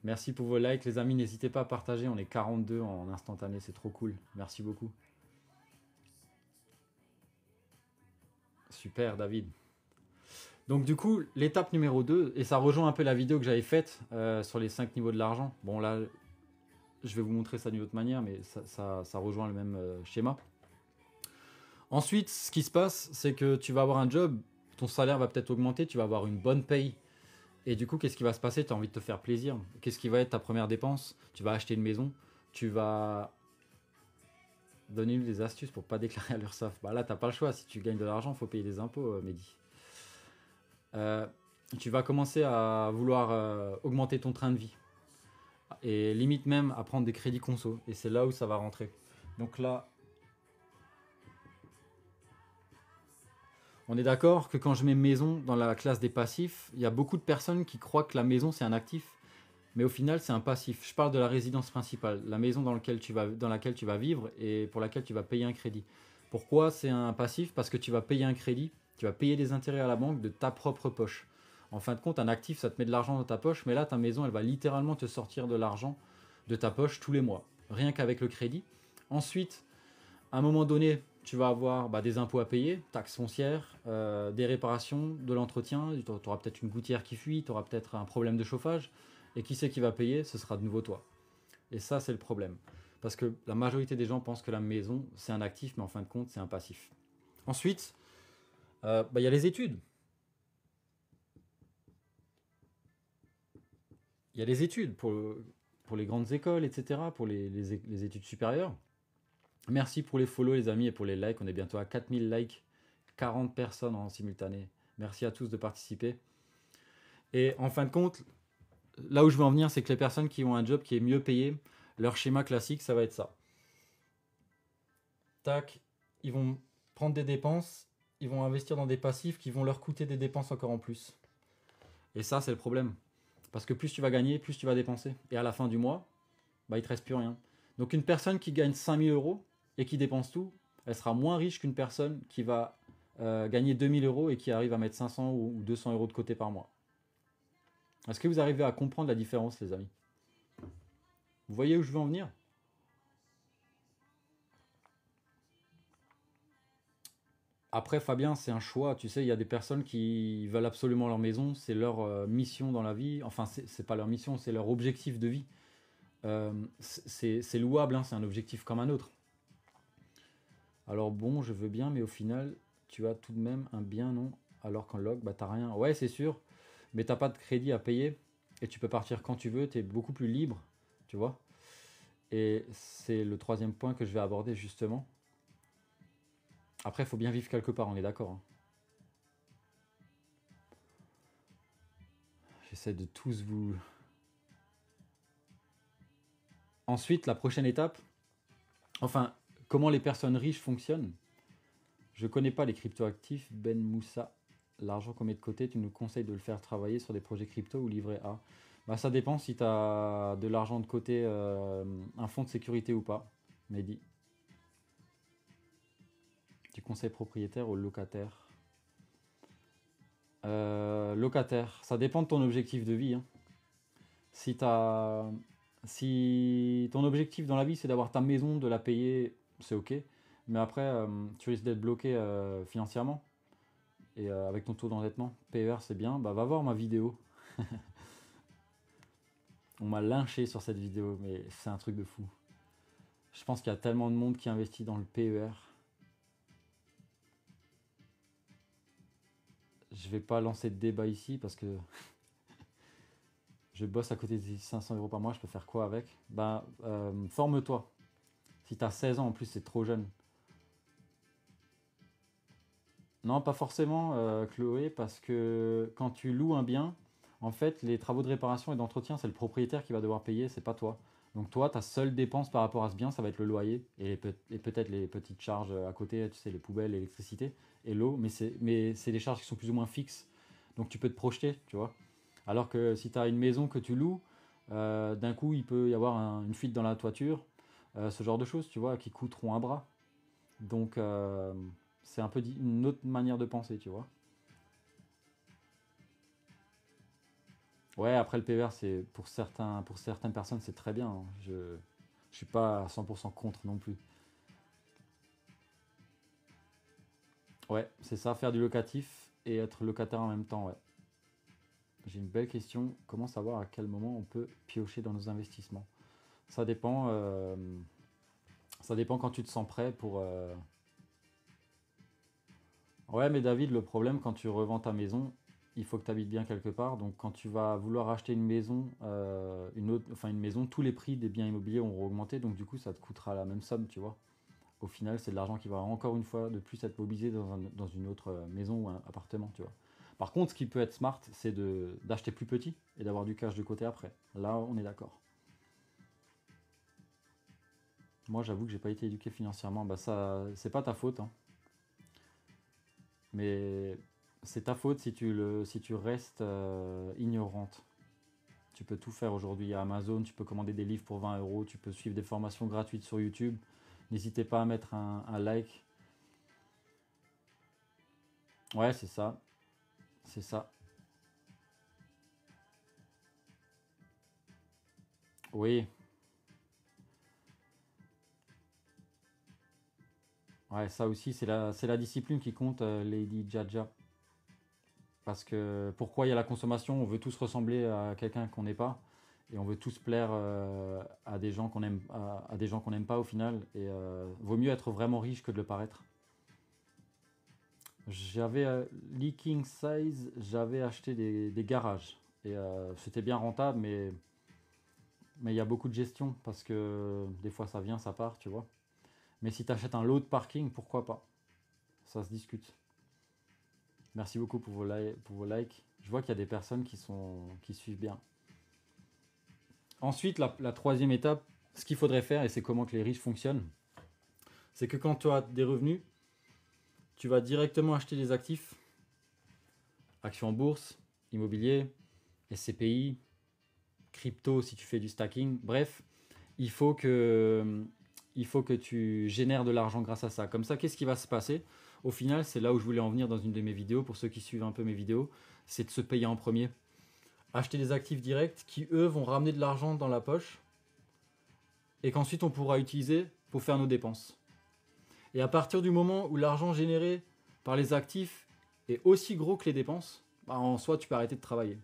Merci pour vos likes, les amis. N'hésitez pas à partager. On est 42 en instantané, c'est trop cool. Merci beaucoup. Super, David. Donc du coup, l'étape numéro 2, et ça rejoint un peu la vidéo que j'avais faite sur les 5 niveaux de l'argent. Bon là, je vais vous montrer ça d'une autre manière, mais ça rejoint le même schéma. Ensuite, ce qui se passe, c'est que tu vas avoir un job, ton salaire va peut-être augmenter, tu vas avoir une bonne paye. Et du coup, qu'est-ce qui va se passer? Tu as envie de te faire plaisir. Qu'est-ce qui va être ta première dépense? Tu vas acheter une maison, tu vas donner des astuces pour pas déclarer à l'URSSAF. Bah là, tu n'as pas le choix. Si tu gagnes de l'argent, il faut payer des impôts, Mehdi. Tu vas commencer à vouloir augmenter ton train de vie. Et limite même à prendre des crédits conso. Et c'est là où ça va rentrer. Donc là, on est d'accord que quand je mets maison dans la classe des passifs, il y a beaucoup de personnes qui croient que la maison c'est un actif. Mais au final, c'est un passif. Je parle de la résidence principale, la maison dans laquelle tu vas vivre et pour laquelle tu vas payer un crédit. Pourquoi c'est un passif? Parce que tu vas payer un crédit, tu vas payer des intérêts à la banque de ta propre poche. En fin de compte, un actif, ça te met de l'argent dans ta poche, mais là, ta maison, elle va littéralement te sortir de l'argent de ta poche tous les mois, rien qu'avec le crédit. Ensuite, à un moment donné, tu vas avoir des impôts à payer, taxes foncières, des réparations, de l'entretien, tu auras peut-être une gouttière qui fuit, tu auras peut-être un problème de chauffage. Et qui c'est qui va payer? Ce sera de nouveau toi. Et ça, c'est le problème. Parce que la majorité des gens pensent que la maison, c'est un actif, mais en fin de compte, c'est un passif. Ensuite, il y a les études. Il y a les études pour les grandes écoles, etc., pour les études supérieures. Merci pour les follow, les amis, et pour les likes. On est bientôt à 4000 likes, 40 personnes en simultané. Merci à tous de participer. Et en fin de compte, là où je veux en venir, c'est que les personnes qui ont un job qui est mieux payé, leur schéma classique, ça va être ça. Tac, ils vont prendre des dépenses, ils vont investir dans des passifs qui vont leur coûter des dépenses encore en plus. Et ça, c'est le problème. Parce que plus tu vas gagner, plus tu vas dépenser. Et à la fin du mois, il ne te reste plus rien. Donc une personne qui gagne 5000 euros et qui dépense tout, elle sera moins riche qu'une personne qui va gagner 2000 euros et qui arrive à mettre 500 ou 200 euros de côté par mois. Est-ce que vous arrivez à comprendre la différence, les amis? Vous voyez où je veux en venir? Après, Fabien, c'est un choix. Tu sais, il y a des personnes qui veulent absolument leur maison. C'est leur mission dans la vie. Enfin, c'est pas leur mission, c'est leur objectif de vie. C'est louable, hein, c'est un objectif comme un autre. Alors bon, je veux bien, mais au final, tu as tout de même un bien, non? Alors qu'en log, t'as rien. Ouais, c'est sûr, mais t'as pas de crédit à payer. Et tu peux partir quand tu veux, tu es beaucoup plus libre, tu vois. Et c'est le troisième point que je vais aborder justement. Après, il faut bien vivre quelque part, on est d'accord, hein. J'essaie de tous vous... Ensuite, la prochaine étape, enfin, comment les personnes riches fonctionnent. Je connais pas les cryptoactifs. Ben Moussa, l'argent qu'on met de côté, tu nous conseilles de le faire travailler sur des projets crypto ou livret A? Ça dépend si tu as de l'argent de côté, un fonds de sécurité ou pas. Mehdi, tu conseilles propriétaire ou locataire? Locataire, ça dépend de ton objectif de vie, hein. Si ton objectif dans la vie c'est d'avoir ta maison, de la payer, c'est ok. Mais après, tu risques d'être bloqué financièrement. Et avec ton taux d'endettement, PER c'est bien, va voir ma vidéo. On m'a lynché sur cette vidéo, mais c'est un truc de fou. Je pense qu'il y a tellement de monde qui investit dans le PER. Je vais pas lancer de débat ici parce que je bosse à côté des 500 euros par mois, je peux faire quoi avec? Ben, forme-toi. Si tu as 16 ans, en plus, c'est trop jeune. Non, pas forcément, Chloé, parce que quand tu loues un bien, en fait, les travaux de réparation et d'entretien, c'est le propriétaire qui va devoir payer, c'est pas toi. Donc toi, ta seule dépense par rapport à ce bien, ça va être le loyer et peut-être les petites charges à côté, tu sais, les poubelles, l'électricité et l'eau, mais c'est des charges qui sont plus ou moins fixes. Donc tu peux te projeter, tu vois. Alors que si tu as une maison que tu loues, d'un coup, il peut y avoir une fuite dans la toiture, ce genre de choses, tu vois, qui coûteront un bras. Donc, c'est un peu une autre manière de penser, tu vois. Ouais, après le PVR, c'est pour certaines personnes, c'est très bien, hein. Je suis pas à 100% contre non plus. Ouais, c'est ça, faire du locatif et être locataire en même temps, ouais. J'ai une belle question. Comment savoir à quel moment on peut piocher dans nos investissements? Ça dépend, ça dépend quand tu te sens prêt pour. Ouais, mais David, le problème quand tu revends ta maison, il faut que tu habites bien quelque part. Donc quand tu vas vouloir acheter une maison, enfin une maison, tous les prix des biens immobiliers auront augmenté. Donc du coup, ça te coûtera la même somme, tu vois. Au final, c'est de l'argent qui va encore une fois de plus être mobilisé dans une autre maison ou un appartement, tu vois. Par contre, ce qui peut être smart, c'est d'acheter plus petit et d'avoir du cash de côté après. Là, on est d'accord. Moi, j'avoue que j'ai pas été éduqué financièrement. Bah ça, c'est pas ta faute, hein. Mais c'est ta faute si tu restes ignorante. Tu peux tout faire aujourd'hui à Amazon, tu peux commander des livres pour 20 euros, tu peux suivre des formations gratuites sur YouTube. N'hésitez pas à mettre un like. Ouais, c'est ça, c'est ça. Oui, ouais, ça aussi, c'est la discipline qui compte, Lady Jaja. Parce que pourquoi il y a la consommation? On veut tous ressembler à quelqu'un qu'on n'est pas. Et on veut tous plaire à des gens qu'on aime, à des gens qu'on n'aime pas au final. Et vaut mieux être vraiment riche que de le paraître. J'avais Leaking Size, j'avais acheté des garages. Et c'était bien rentable, mais il y a beaucoup de gestion parce que des fois ça vient, ça part, tu vois. Mais si tu achètes un lot de parking, pourquoi pas? Ça se discute. Merci beaucoup pour pour vos likes. Je vois qu'il y a des personnes qui suivent bien. Ensuite, la troisième étape, ce qu'il faudrait faire, et c'est comment que les riches fonctionnent, c'est que quand tu as des revenus, tu vas directement acheter des actifs, actions en bourse, immobilier, SCPI, crypto si tu fais du stacking. Bref, il faut que, il faut que tu génères de l'argent grâce à ça. Comme ça, qu'est-ce qui va se passer? Au final, c'est là où je voulais en venir dans une de mes vidéos, pour ceux qui suivent un peu mes vidéos, c'est de se payer en premier. Acheter des actifs directs qui, eux, vont ramener de l'argent dans la poche et qu'ensuite on pourra utiliser pour faire nos dépenses. Et à partir du moment où l'argent généré par les actifs est aussi gros que les dépenses, bah en soi, tu peux arrêter de travailler.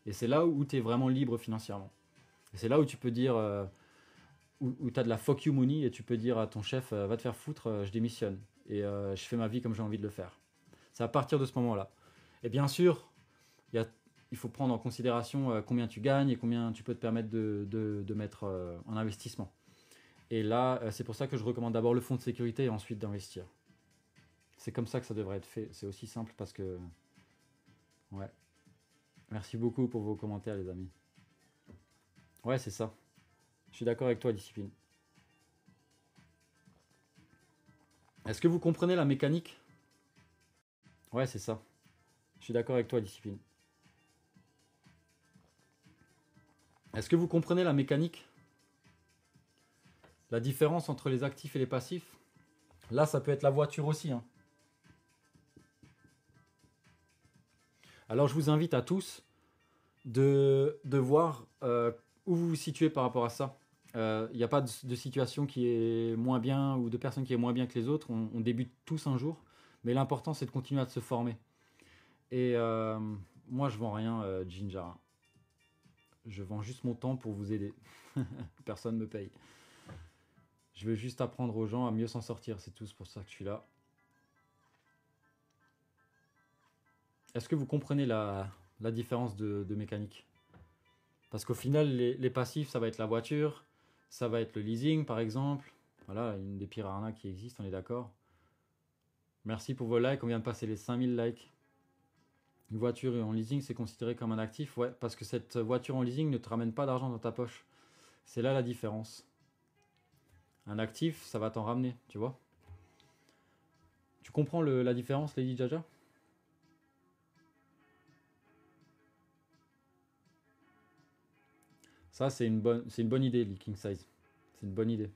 Et c'est là où tu es vraiment libre financièrement. Et c'est là où tu peux dire, où tu as de la fuck you money et tu peux dire à ton chef, va te faire foutre, je démissionne. Et je fais ma vie comme j'ai envie de le faire. C'est à partir de ce moment-là. Et bien sûr, il y a il faut prendre en considération combien tu gagnes et combien tu peux te permettre de mettre en investissement. Et là, c'est pour ça que je recommande d'abord le fonds de sécurité et ensuite d'investir. C'est comme ça que ça devrait être fait. C'est aussi simple parce que... Ouais. Merci beaucoup pour vos commentaires, les amis. Ouais, c'est ça. Je suis d'accord avec toi, discipline. Est-ce que vous comprenez la mécanique? Ouais, c'est ça. Je suis d'accord avec toi, discipline. Est-ce que vous comprenez la mécanique? La différence entre les actifs et les passifs? Là, ça peut être la voiture aussi, hein. Alors, je vous invite à tous de voir où vous vous situez par rapport à ça. Il n'y a pas de situation qui est moins bien ou de personne qui est moins bien que les autres. On débute tous un jour, mais l'important c'est de continuer à se former. Et moi je vends rien, Ginger. Je vends juste mon temps pour vous aider. Personne ne me paye. Je veux juste apprendre aux gens à mieux s'en sortir, c'est tout, c'est pour ça que je suis là. Est-ce que vous comprenez la différence de mécanique? Parce qu'au final, les passifs, ça va être la voiture, ça va être le leasing par exemple. Voilà, une des pires arnaques qui existent, on est d'accord. Merci pour vos likes, on vient de passer les 5000 likes. Une voiture en leasing, c'est considéré comme un actif, ouais, parce que cette voiture en leasing ne te ramène pas d'argent dans ta poche. C'est là la différence. Un actif, ça va t'en ramener, tu vois. Tu comprends la différence, Lady Jaja? Ça, c'est une bonne idée, le king size. C'est une bonne idée.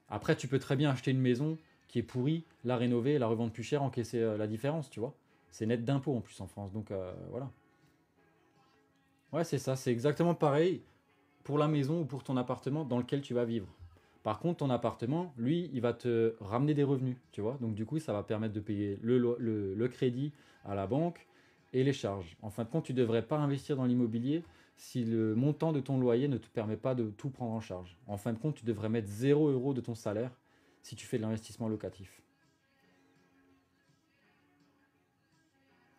Après, tu peux très bien acheter une maison qui est pourrie, la rénover, la revendre plus cher, encaisser la différence, tu vois. C'est net d'impôts en plus en France, donc voilà. Ouais, c'est ça, c'est exactement pareil pour la maison ou pour ton appartement dans lequel tu vas vivre. Par contre, ton appartement, lui, il va te ramener des revenus, tu vois. Donc du coup, ça va permettre de payer le crédit à la banque et les charges. En fin de compte, tu ne devrais pas investir dans l'immobilier si le montant de ton loyer ne te permet pas de tout prendre en charge. En fin de compte, tu devrais mettre 0 € de ton salaire si tu fais de l'investissement locatif.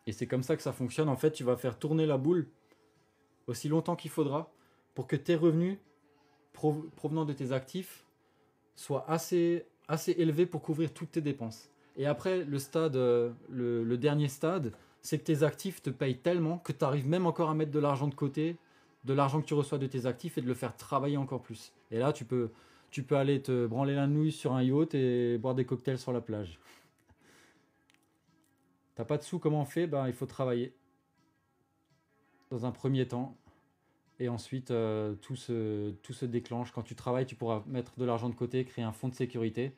Et c'est comme ça que ça fonctionne. En fait, tu vas faire tourner la boule aussi longtemps qu'il faudra pour que tes revenus provenant de tes actifs soient assez élevés pour couvrir toutes tes dépenses. Et après, le dernier stade, c'est que tes actifs te payent tellement que tu arrives même encore à mettre de l'argent de côté, de l'argent que tu reçois de tes actifs et de le faire travailler encore plus. Et là, tu peux aller te branler la nouille sur un yacht et boire des cocktails sur la plage. T'as pas de sous, comment on fait? Ben, il faut travailler dans un premier temps. Et ensuite, tout se déclenche. Quand tu travailles, tu pourras mettre de l'argent de côté, créer un fonds de sécurité.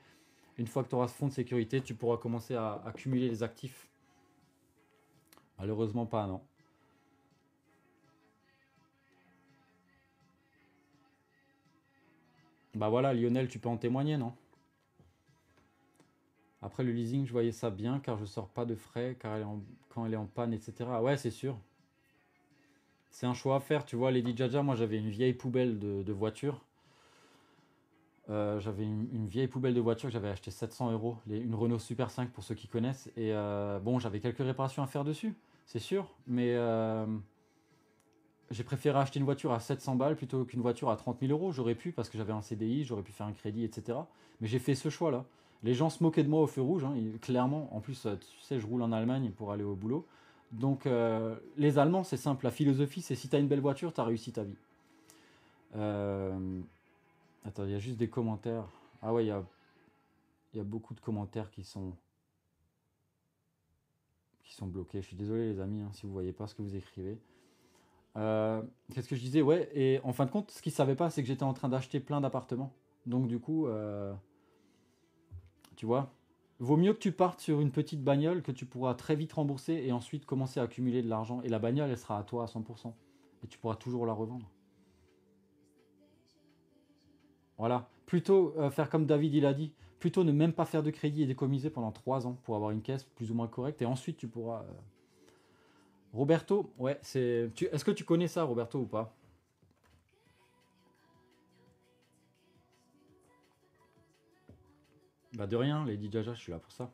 Une fois que tu auras ce fonds de sécurité, tu pourras commencer à accumuler les actifs. Malheureusement pas, non. Bah voilà, Lionel, tu peux en témoigner, non? Après le leasing, je voyais ça bien car je sors pas de frais quand elle est en panne, etc. Ouais, c'est sûr. C'est un choix à faire. Tu vois, Lady Jaja, moi j'avais une vieille poubelle de voiture. J'avais une vieille poubelle de voiture que j'avais acheté 700 €, une Renault Super 5 pour ceux qui connaissent. Et bon, j'avais quelques réparations à faire dessus, c'est sûr. Mais j'ai préféré acheter une voiture à 700 balles plutôt qu'une voiture à 30 000 €. J'aurais pu parce que j'avais un CDI, j'aurais pu faire un crédit, etc. Mais j'ai fait ce choix-là. Les gens se moquaient de moi au feu rouge, hein, clairement. En plus, tu sais, je roule en Allemagne pour aller au boulot. Donc, les Allemands, c'est simple. La philosophie, c'est si tu as une belle voiture, tu as réussi ta vie. Euh, Attends, il y a juste des commentaires. Ah ouais, il y a beaucoup de commentaires qui sont bloqués. Je suis désolé, les amis, hein, si vous voyez pas ce que vous écrivez. Qu'est-ce que je disais? Ouais, et en fin de compte, ce qu'ils savaient pas, c'est que j'étais en train d'acheter plein d'appartements. Donc du coup, tu vois, vaut mieux que tu partes sur une petite bagnole que tu pourras très vite rembourser et ensuite commencer à accumuler de l'argent. Et la bagnole, elle sera à toi à 100%. Et tu pourras toujours la revendre. Voilà. Plutôt faire comme David il a dit, plutôt ne même pas faire de crédit et d'économiser pendant 3 ans pour avoir une caisse plus ou moins correcte et ensuite tu pourras. Roberto, ouais, Est-ce que tu connais ça, Roberto, ou pas? Bah de rien, Lady Jaja, je suis là pour ça.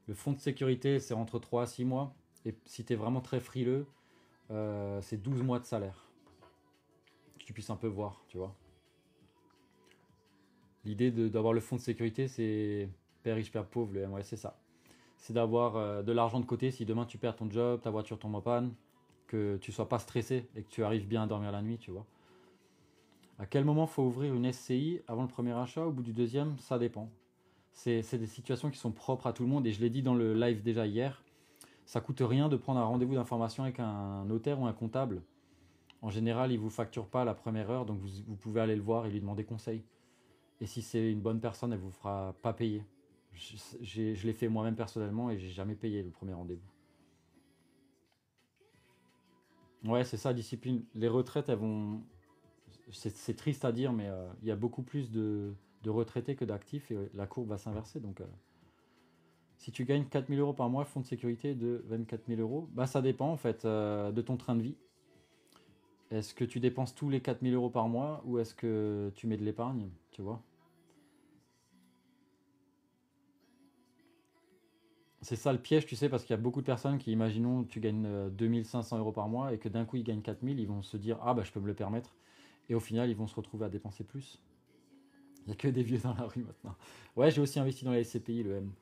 Le fonds de sécurité, c'est entre 3 à 6 mois. Et si tu es vraiment très frileux, c'est 12 mois de salaire. Que tu puisses un peu voir, tu vois. L'idée d'avoir le fonds de sécurité, c'est père riche, père pauvre, ouais, c'est ça. C'est d'avoir de l'argent de côté si demain tu perds ton job, ta voiture tombe en panne, que tu sois pas stressé et que tu arrives bien à dormir la nuit, tu vois. À quel moment faut ouvrir une SCI? Avant le premier achat, au bout du deuxième? Ça dépend. C'est des situations qui sont propres à tout le monde et je l'ai dit dans le live déjà hier. Ça coûte rien de prendre un rendez-vous d'information avec un notaire ou un comptable. En général, il ne vous facture pas à la première heure, donc vous pouvez aller le voir et lui demander conseil. Et si c'est une bonne personne, elle ne vous fera pas payer. Je l'ai fait moi-même personnellement et j'ai jamais payé le premier rendez-vous. Ouais, c'est ça, discipline. Les retraites, elles vont. C'est triste à dire, mais il y a beaucoup plus de retraités que d'actifs et la courbe va s'inverser. Donc, si tu gagnes 4 000 € par mois, fonds de sécurité de 24 000 €, bah ça dépend en fait de ton train de vie. Est-ce que tu dépenses tous les 4 000 € par mois ou est-ce que tu mets de l'épargne, tu vois? C'est ça le piège, tu sais, parce qu'il y a beaucoup de personnes qui, imaginons, tu gagnes 2 500 € par mois et que d'un coup ils gagnent 4 000, ils vont se dire, ah bah je peux me le permettre. Et au final, ils vont se retrouver à dépenser plus. Il n'y a que des vieux dans la rue maintenant. Ouais, j'ai aussi investi dans la SCPI, le M.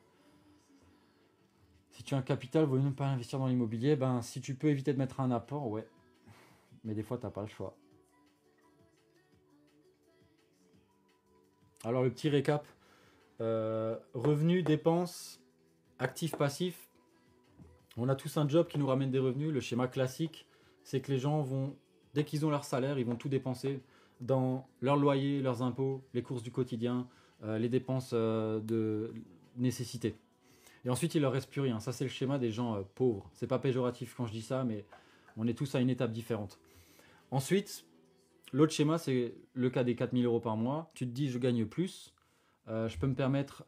Si tu as un capital, vaut mieux ne pas investir dans l'immobilier. Ben, si tu peux éviter de mettre un apport, ouais. Mais des fois, t'as pas le choix. Alors, le petit récap. Revenus, dépenses, actifs, passifs. On a tous un job qui nous ramène des revenus. Le schéma classique, c'est que les gens vont, dès qu'ils ont leur salaire, ils vont tout dépenser dans leur loyer, leurs impôts, les courses du quotidien, les dépenses de nécessité. Et ensuite, il leur reste plus rien. Ça, c'est le schéma des gens pauvres. C'est pas péjoratif quand je dis ça, mais on est tous à une étape différente. Ensuite, l'autre schéma, c'est le cas des 4 000 € par mois. Tu te dis, je gagne plus, je peux me permettre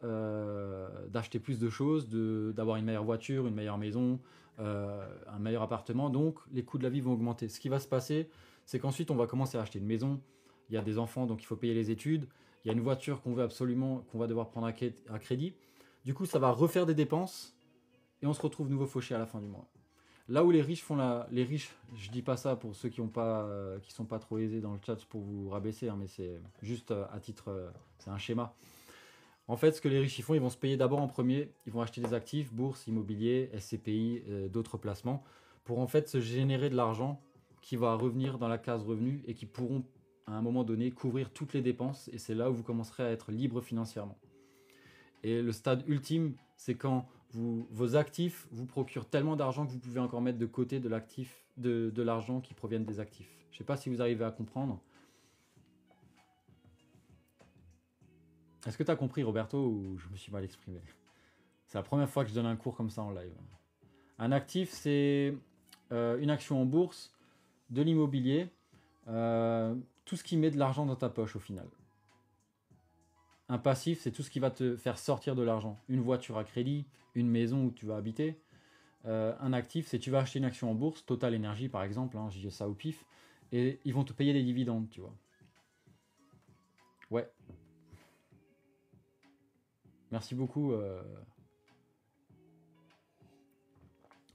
d'acheter plus de choses, d'avoir une meilleure voiture, une meilleure maison, un meilleur appartement. Donc, les coûts de la vie vont augmenter. Ce qui va se passer, c'est qu'ensuite, on va commencer à acheter une maison. Il y a des enfants, donc il faut payer les études. Il y a une voiture qu'on veut absolument, qu'on va devoir prendre à crédit. Du coup, ça va refaire des dépenses et on se retrouve nouveau fauché à la fin du mois. Là où les riches font les riches, je dis pas ça pour ceux qui sont pas trop aisés dans le chat pour vous rabaisser, hein, mais c'est juste à titre, c'est un schéma. En fait, ce que les riches ils font, ils vont se payer d'abord en premier, ils vont acheter des actifs, bourse, immobilier, SCPI, d'autres placements, pour en fait se générer de l'argent qui va revenir dans la case revenus et qui pourront à un moment donné couvrir toutes les dépenses et c'est là où vous commencerez à être libre financièrement. Et le stade ultime, c'est quand vos actifs vous procurent tellement d'argent que vous pouvez encore mettre de côté de l'argent qui proviennent des actifs. Je ne sais pas si vous arrivez à comprendre. Est-ce que tu as compris, Roberto, ou je me suis mal exprimé? C'est la première fois que je donne un cours comme ça en live. Un actif, c'est une action en bourse, de l'immobilier, tout ce qui met de l'argent dans ta poche au final. Un passif, c'est tout ce qui va te faire sortir de l'argent. Une voiture à crédit, une maison où tu vas habiter. Un actif, c'est tu vas acheter une action en bourse, Total Energy par exemple, hein, j'ai ça au pif, et ils vont te payer des dividendes, tu vois. Ouais. Merci beaucoup.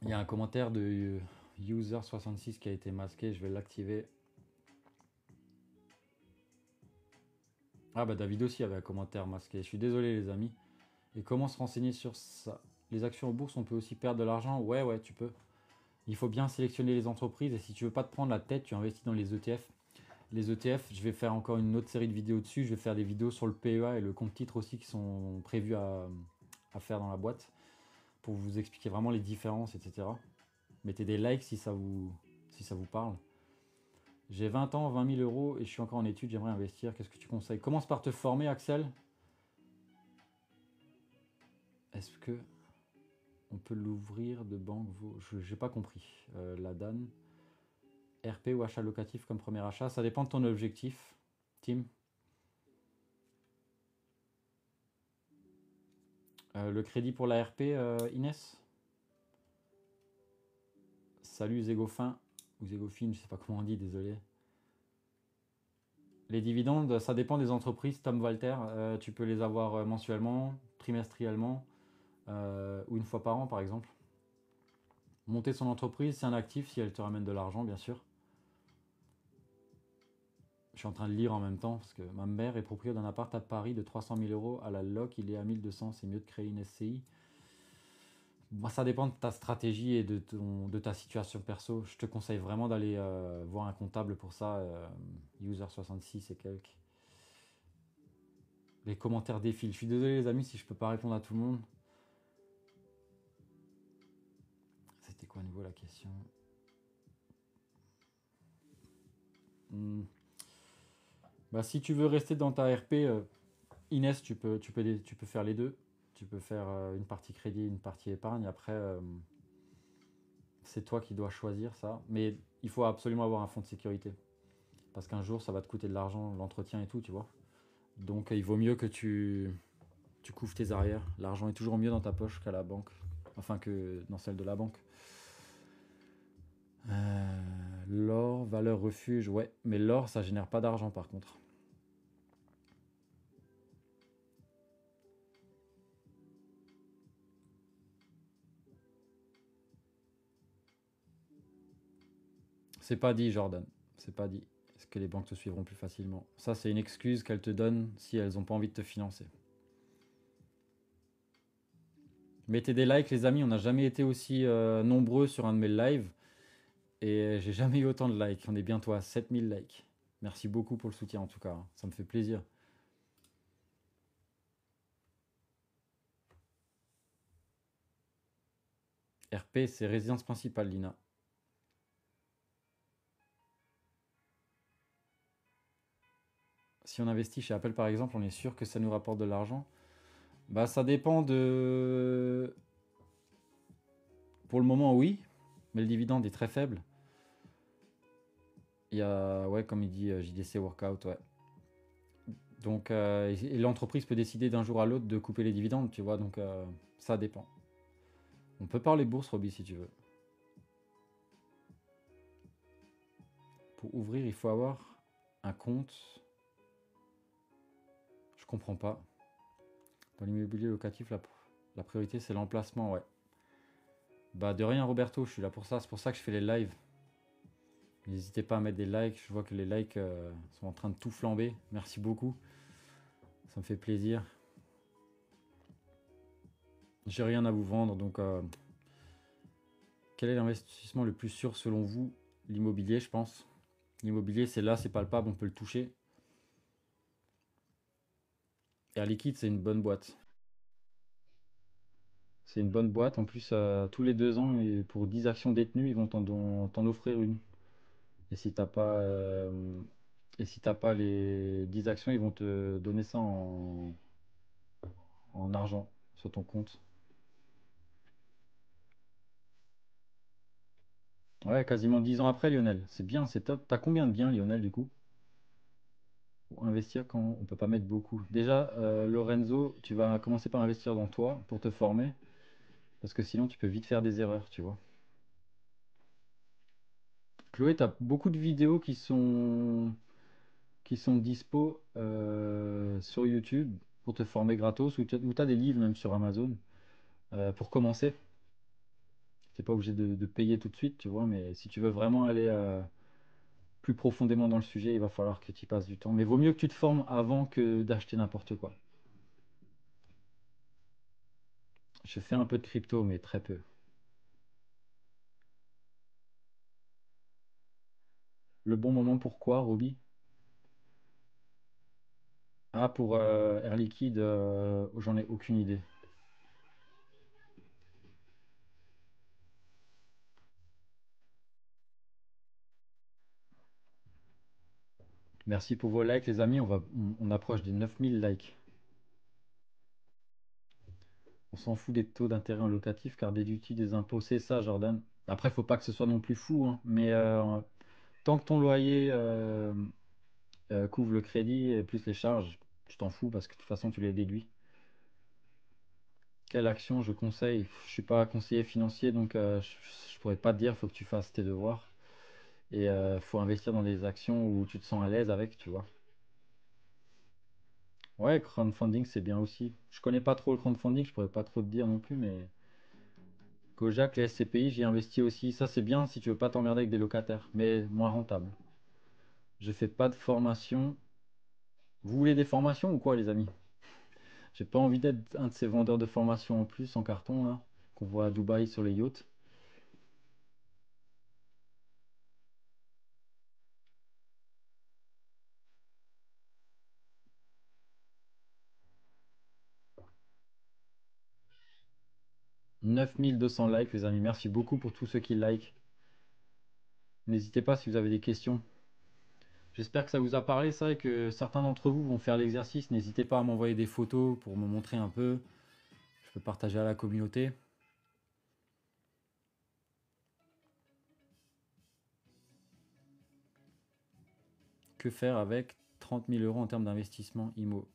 Il y a un commentaire de user66 qui a été masqué, je vais l'activer. Ah bah David aussi avait un commentaire masqué, je suis désolé les amis. Et comment se renseigner sur ça? Les actions en bourse, on peut aussi perdre de l'argent? Ouais, tu peux. Il faut bien sélectionner les entreprises et si tu veux pas te prendre la tête, tu investis dans les ETF. Les ETF, je vais faire encore une autre série de vidéos dessus. Je vais faire des vidéos sur le PEA et le compte titre aussi qui sont prévus à faire dans la boîte pour vous expliquer vraiment les différences, etc. Mettez des likes si ça vous parle. J'ai 20 ans, 20 000 € et je suis encore en études, j'aimerais investir. Qu'est-ce que tu conseilles? Commence par te former, Axel. Est-ce que on peut l'ouvrir de banque? Je n'ai pas compris. La DAN. RP ou achat locatif comme premier achat, ça dépend de ton objectif, Tim. Le crédit pour la RP, Inès. Salut Zégofin, ou Zégofine, je sais pas comment on dit, désolé. Les dividendes, ça dépend des entreprises. Tom Walter, tu peux les avoir mensuellement, trimestriellement, ou une fois par an par exemple. Monter son entreprise, c'est un actif si elle te ramène de l'argent, bien sûr. Je suis en train de lire en même temps parce que ma mère est propriétaire d'un appart à Paris de 300 000 € à la loc, il est à 1200, c'est mieux de créer une SCI. Moi, ça dépend de ta stratégie et de ta situation perso. Je te conseille vraiment d'aller voir un comptable pour ça. User66 et quelques. Les commentaires défilent. Je suis désolé les amis si je peux pas répondre à tout le monde. C'était quoi à nouveau la question? Bah, si tu veux rester dans ta RP, Inès, tu peux faire les deux. Tu peux faire une partie crédit, une partie épargne. Après, c'est toi qui dois choisir ça. Mais il faut absolument avoir un fonds de sécurité. Parce qu'un jour, ça va te coûter de l'argent, l'entretien et tout, tu vois. Donc, il vaut mieux que tu couvres tes arrières. L'argent est toujours mieux dans ta poche qu'à la banque. Enfin, que dans celle de la banque. L'or, valeur refuge, ouais. Mais l'or, ça génère pas d'argent par contre. C'est pas dit, Jordan. C'est pas dit. Est-ce que les banques te suivront plus facilement? Ça, c'est une excuse qu'elles te donnent si elles ont pas envie de te financer. Mettez des likes, les amis. On n'a jamais été aussi nombreux sur un de mes lives. Et j'ai jamais eu autant de likes. On est bientôt à 7000 likes. Merci beaucoup pour le soutien en tout cas. Ça me fait plaisir. RP, c'est résidence principale, Lina. Si on investit chez Apple par exemple, on est sûr que ça nous rapporte de l'argent. Bah ça dépend de... Pour le moment oui, mais le dividende est très faible. Il y a, ouais, comme il dit JDC Workout, ouais. Donc et l'entreprise peut décider d'un jour à l'autre de couper les dividendes, tu vois, donc ça dépend. On peut parler bourse, Roby, si tu veux. Pour ouvrir, il faut avoir un compte. Je comprends pas. Dans l'immobilier locatif, la priorité c'est l'emplacement, ouais. Bah de rien Roberto, je suis là pour ça, c'est pour ça que je fais les lives. N'hésitez pas à mettre des likes, je vois que les likes sont en train de tout flamber. Merci beaucoup, ça me fait plaisir. J'ai rien à vous vendre, donc quel est l'investissement le plus sûr selon vous? L'immobilier, je pense. L'immobilier, c'est là, c'est palpable, on peut le toucher. Air Liquide, c'est une bonne boîte. C'est une bonne boîte. En plus, tous les 2 ans, et pour 10 actions détenues, ils vont t'en offrir une. Et si t'as pas, et si t'as pas les 10 actions, ils vont te donner ça en argent sur ton compte. Ouais, quasiment 10 ans après, Lionel. C'est bien, c'est top. T'as combien de biens, Lionel, du coup? Pour investir quand on peut pas mettre beaucoup. Déjà, Lorenzo, tu vas commencer par investir dans toi pour te former. Parce que sinon, tu peux vite faire des erreurs, tu vois. Chloé, t'as beaucoup de vidéos qui sont dispo sur YouTube pour te former gratos, ou t'as des livres même sur Amazon pour commencer. T'es pas obligé de payer tout de suite, tu vois, mais si tu veux vraiment aller plus profondément dans le sujet, il va falloir que tu y passes du temps. Mais vaut mieux que tu te formes avant que d'acheter n'importe quoi. Je fais un peu de crypto, mais très peu. Le bon moment pourquoi, Roby? Ah, pour Air Liquide, j'en ai aucune idée. Merci pour vos likes, les amis. On approche des 9000 likes. On s'en fout des taux d'intérêt en locatif car déductible des impôts, c'est ça, Jordan. Après, faut pas que ce soit non plus fou, hein, mais tant que ton loyer couvre le crédit et plus les charges, tu t'en fous parce que de toute façon, tu les déduis. Quelle action je conseille? Je suis pas conseiller financier, donc je pourrais pas te dire, faut que tu fasses tes devoirs. Et faut investir dans des actions où tu te sens à l'aise avec, tu vois. Ouais, crowdfunding, c'est bien aussi. Je connais pas trop le crowdfunding, je pourrais pas trop te dire non plus, mais Kojak, les SCPI, j'y investis aussi. Ça, c'est bien si tu veux pas t'emmerder avec des locataires, mais moins rentable. Je fais pas de formation. Vous voulez des formations ou quoi, les amis? J'ai pas envie d'être un de ces vendeurs de formations en plus en carton, là, qu'on voit à Dubaï sur les yachts. 9200 likes, les amis. Merci beaucoup pour tous ceux qui like. N'hésitez pas si vous avez des questions. J'espère que ça vous a parlé, ça, et que certains d'entre vous vont faire l'exercice. N'hésitez pas à m'envoyer des photos pour me montrer un peu. Je peux partager à la communauté. Que faire avec 30 000 euros en termes d'investissement IMO?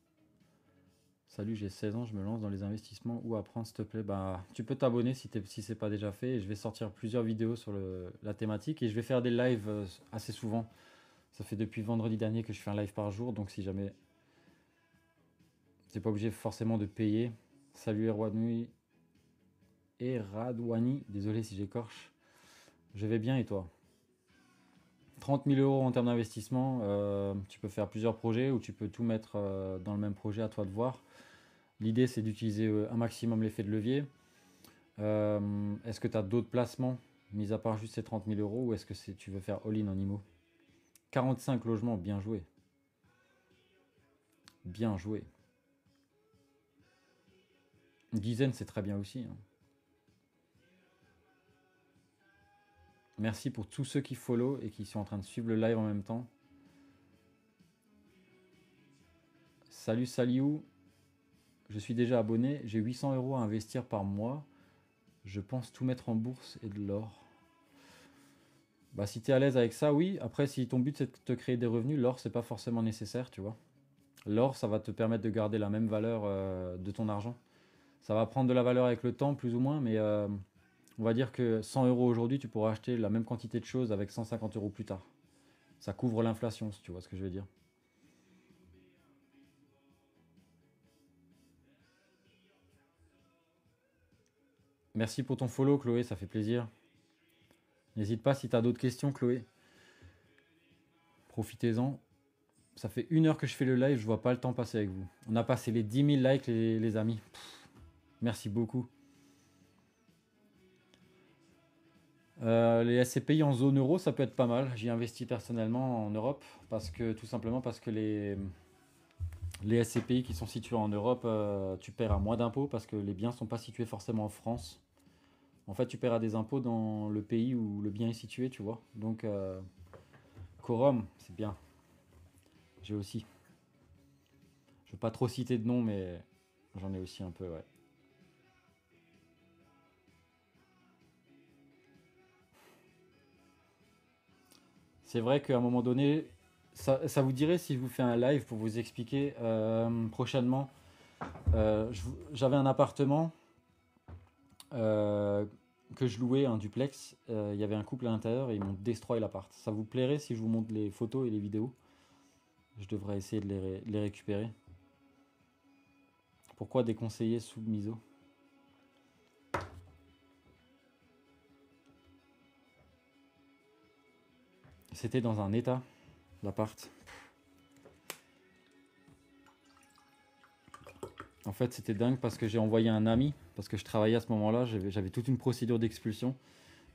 Salut, j'ai 16 ans, je me lance dans les investissements. Où apprendre, s'il te plaît? Bah, tu peux t'abonner si c'est pas déjà fait. Et je vais sortir plusieurs vidéos sur la thématique et je vais faire des lives assez souvent. Ça fait depuis vendredi dernier que je fais un live par jour, donc si jamais t'es pas obligé forcément de payer. Salut Radouani, désolé si j'écorche. Je vais bien et toi? 30 000 € en termes d'investissement, tu peux faire plusieurs projets ou tu peux tout mettre dans le même projet, à toi de voir. L'idée c'est d'utiliser un maximum l'effet de levier. Est-ce que tu as d'autres placements, mis à part juste ces 30 000 € ou est-ce que tu veux faire all-in en IMO? 45 logements, bien joué. Bien joué. Une dizaine, c'est très bien aussi, hein. Merci pour tous ceux qui follow et qui sont en train de suivre le live en même temps. Salut Saliou, je suis déjà abonné, j'ai 800 € à investir par mois. Je pense tout mettre en bourse et de l'or. Bah si tu es à l'aise avec ça, oui. Après, si ton but c'est de te créer des revenus, l'or c'est pas forcément nécessaire, tu vois. L'or, ça va te permettre de garder la même valeur de ton argent. Ça va prendre de la valeur avec le temps, plus ou moins, mais on va dire que 100 € aujourd'hui, tu pourras acheter la même quantité de choses avec 150 € plus tard. Ça couvre l'inflation, si tu vois ce que je veux dire. Merci pour ton follow, Chloé, ça fait plaisir. N'hésite pas si tu as d'autres questions, Chloé. Profitez-en. Ça fait 1 heure que je fais le live, je vois pas le temps passer avec vous. On a passé les 10 000 likes, les amis. Merci beaucoup. Les SCPI en zone euro, ça peut être pas mal. J'y investis personnellement en Europe parce que tout simplement parce que les SCPI qui sont situés en Europe, tu paieras moins d'impôts parce que les biens sont pas situés forcément en France. En fait, tu paieras des impôts dans le pays où le bien est situé, tu vois. Donc, Quorum, c'est bien. J'ai aussi. Je veux pas trop citer de nom, mais j'en ai aussi un peu, ouais. C'est vrai qu'à un moment donné, ça vous dirait si je vous fais un live pour vous expliquer prochainement. J'avais un appartement euh, que je louais, un duplex. Il y avait un couple à l'intérieur et ils m'ont destroy l'appart. Ça vous plairait si je vous montre les photos et les vidéos? Je devrais essayer de les récupérer. Pourquoi déconseiller sous miso? C'était dans un état, l'appart. En fait, c'était dingue parce que j'ai envoyé un ami, parce que je travaillais à ce moment-là, j'avais toute une procédure d'expulsion.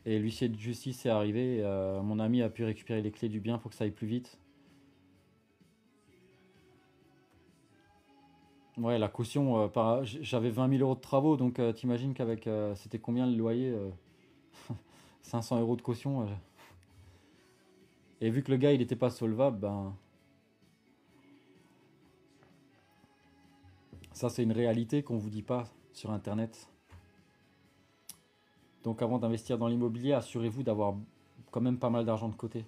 Et l'huissier de justice est arrivé, et, mon ami a pu récupérer les clés du bien pour que ça aille plus vite. Ouais, la caution, j'avais 20 000 € de travaux, donc t'imagines qu'avec, c'était combien le loyer? 500 € de caution. Et vu que le gars, il n'était pas solvable, ben, ça c'est une réalité qu'on vous dit pas sur Internet. Donc avant d'investir dans l'immobilier, assurez-vous d'avoir quand même pas mal d'argent de côté.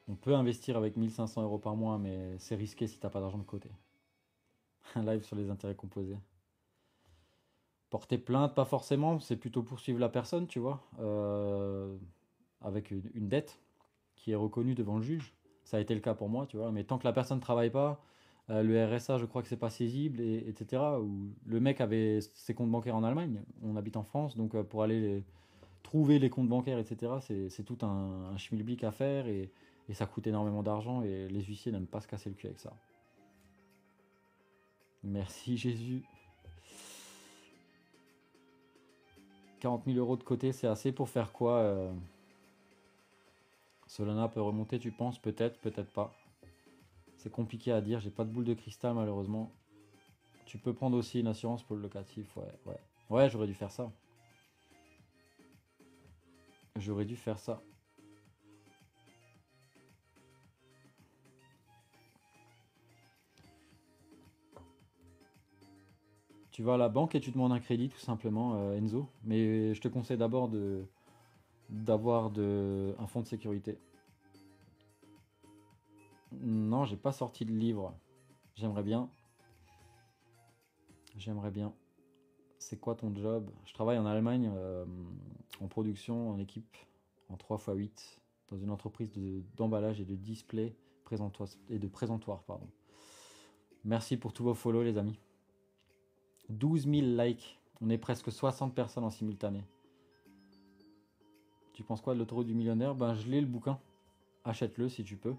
On peut investir avec 1 500 € par mois, mais c'est risqué si t'as pas d'argent de côté. Un live sur les intérêts composés. Porter plainte, pas forcément, c'est plutôt poursuivre la personne, tu vois, avec une dette qui est reconnue devant le juge. Ça a été le cas pour moi, tu vois, mais tant que la personne ne travaille pas, le RSA, je crois que c'est pas saisible, etc. Ou le mec avait ses comptes bancaires en Allemagne, on habite en France, donc pour aller trouver les comptes bancaires, etc., c'est tout un schmilblick à faire et ça coûte énormément d'argent et les huissiers n'aiment pas se casser le cul avec ça. Merci Jésus. 40 000 € de côté, c'est assez pour faire quoi Solana peut remonter, tu penses? Peut-être, peut-être pas. C'est compliqué à dire, j'ai pas de boule de cristal malheureusement. Tu peux prendre aussi une assurance pour le locatif, ouais, ouais. Ouais, j'aurais dû faire ça. J'aurais dû faire ça. Tu vas à la banque et tu demandes un crédit tout simplement, Enzo. Mais je te conseille d'abord d'avoir un fonds de sécurité. Non, j'ai pas sorti de livre. J'aimerais bien. J'aimerais bien. C'est quoi ton job? Je travaille en Allemagne en production, en équipe, en 3x8, dans une entreprise d'emballage et de display et de présentoir. Pardon. Merci pour tous vos follow, les amis. 12 000 likes. On est presque 60 personnes en simultané. Tu penses quoi de l'autoroute du millionnaire? Ben, je l'ai le bouquin. Achète-le si tu peux.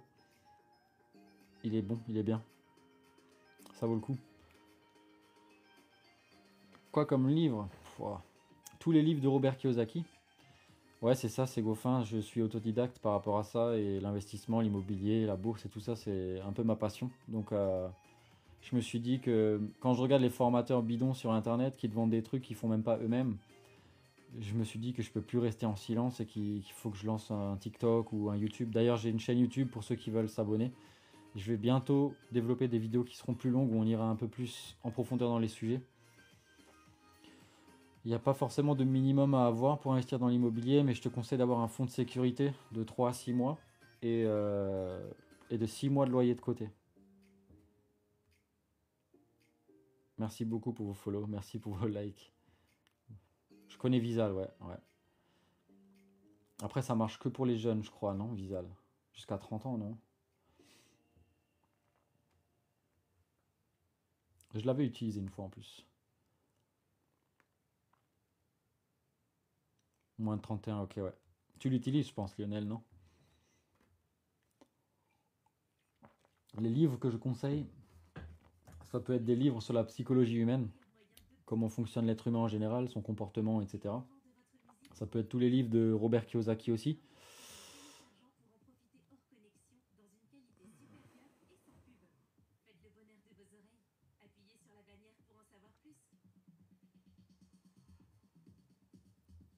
Il est bon, il est bien. Ça vaut le coup. Quoi comme livre? Pouah. Tous les livres de Robert Kiyosaki. Ouais, c'est ça, c'est Goffin. Je suis autodidacte par rapport à ça et l'investissement, l'immobilier, la bourse et tout ça, c'est un peu ma passion. Donc, je me suis dit que quand je regarde les formateurs bidons sur internet qui te vendent des trucs qu'ils font même pas eux-mêmes, je me suis dit que je peux plus rester en silence et qu'il faut que je lance un TikTok ou un YouTube. D'ailleurs, j'ai une chaîne YouTube pour ceux qui veulent s'abonner. Je vais bientôt développer des vidéos qui seront plus longues où on ira un peu plus en profondeur dans les sujets. Il n'y a pas forcément de minimum à avoir pour investir dans l'immobilier, mais je te conseille d'avoir un fonds de sécurité de 3 à 6 mois et de 6 mois de loyer de côté. Merci beaucoup pour vos follow, merci pour vos likes. Je connais Visal, ouais. Après, ça marche que pour les jeunes, je crois, non, Visal? Jusqu'à 30 ans, non? Je l'avais utilisé une fois en plus. Moins de 31, ok, ouais. Tu l'utilises, je pense, Lionel, non? Les livres que je conseille, ça peut être des livres sur la psychologie humaine, comment fonctionne l'être humain en général, son comportement, etc. Ça peut être tous les livres de Robert Kiyosaki aussi.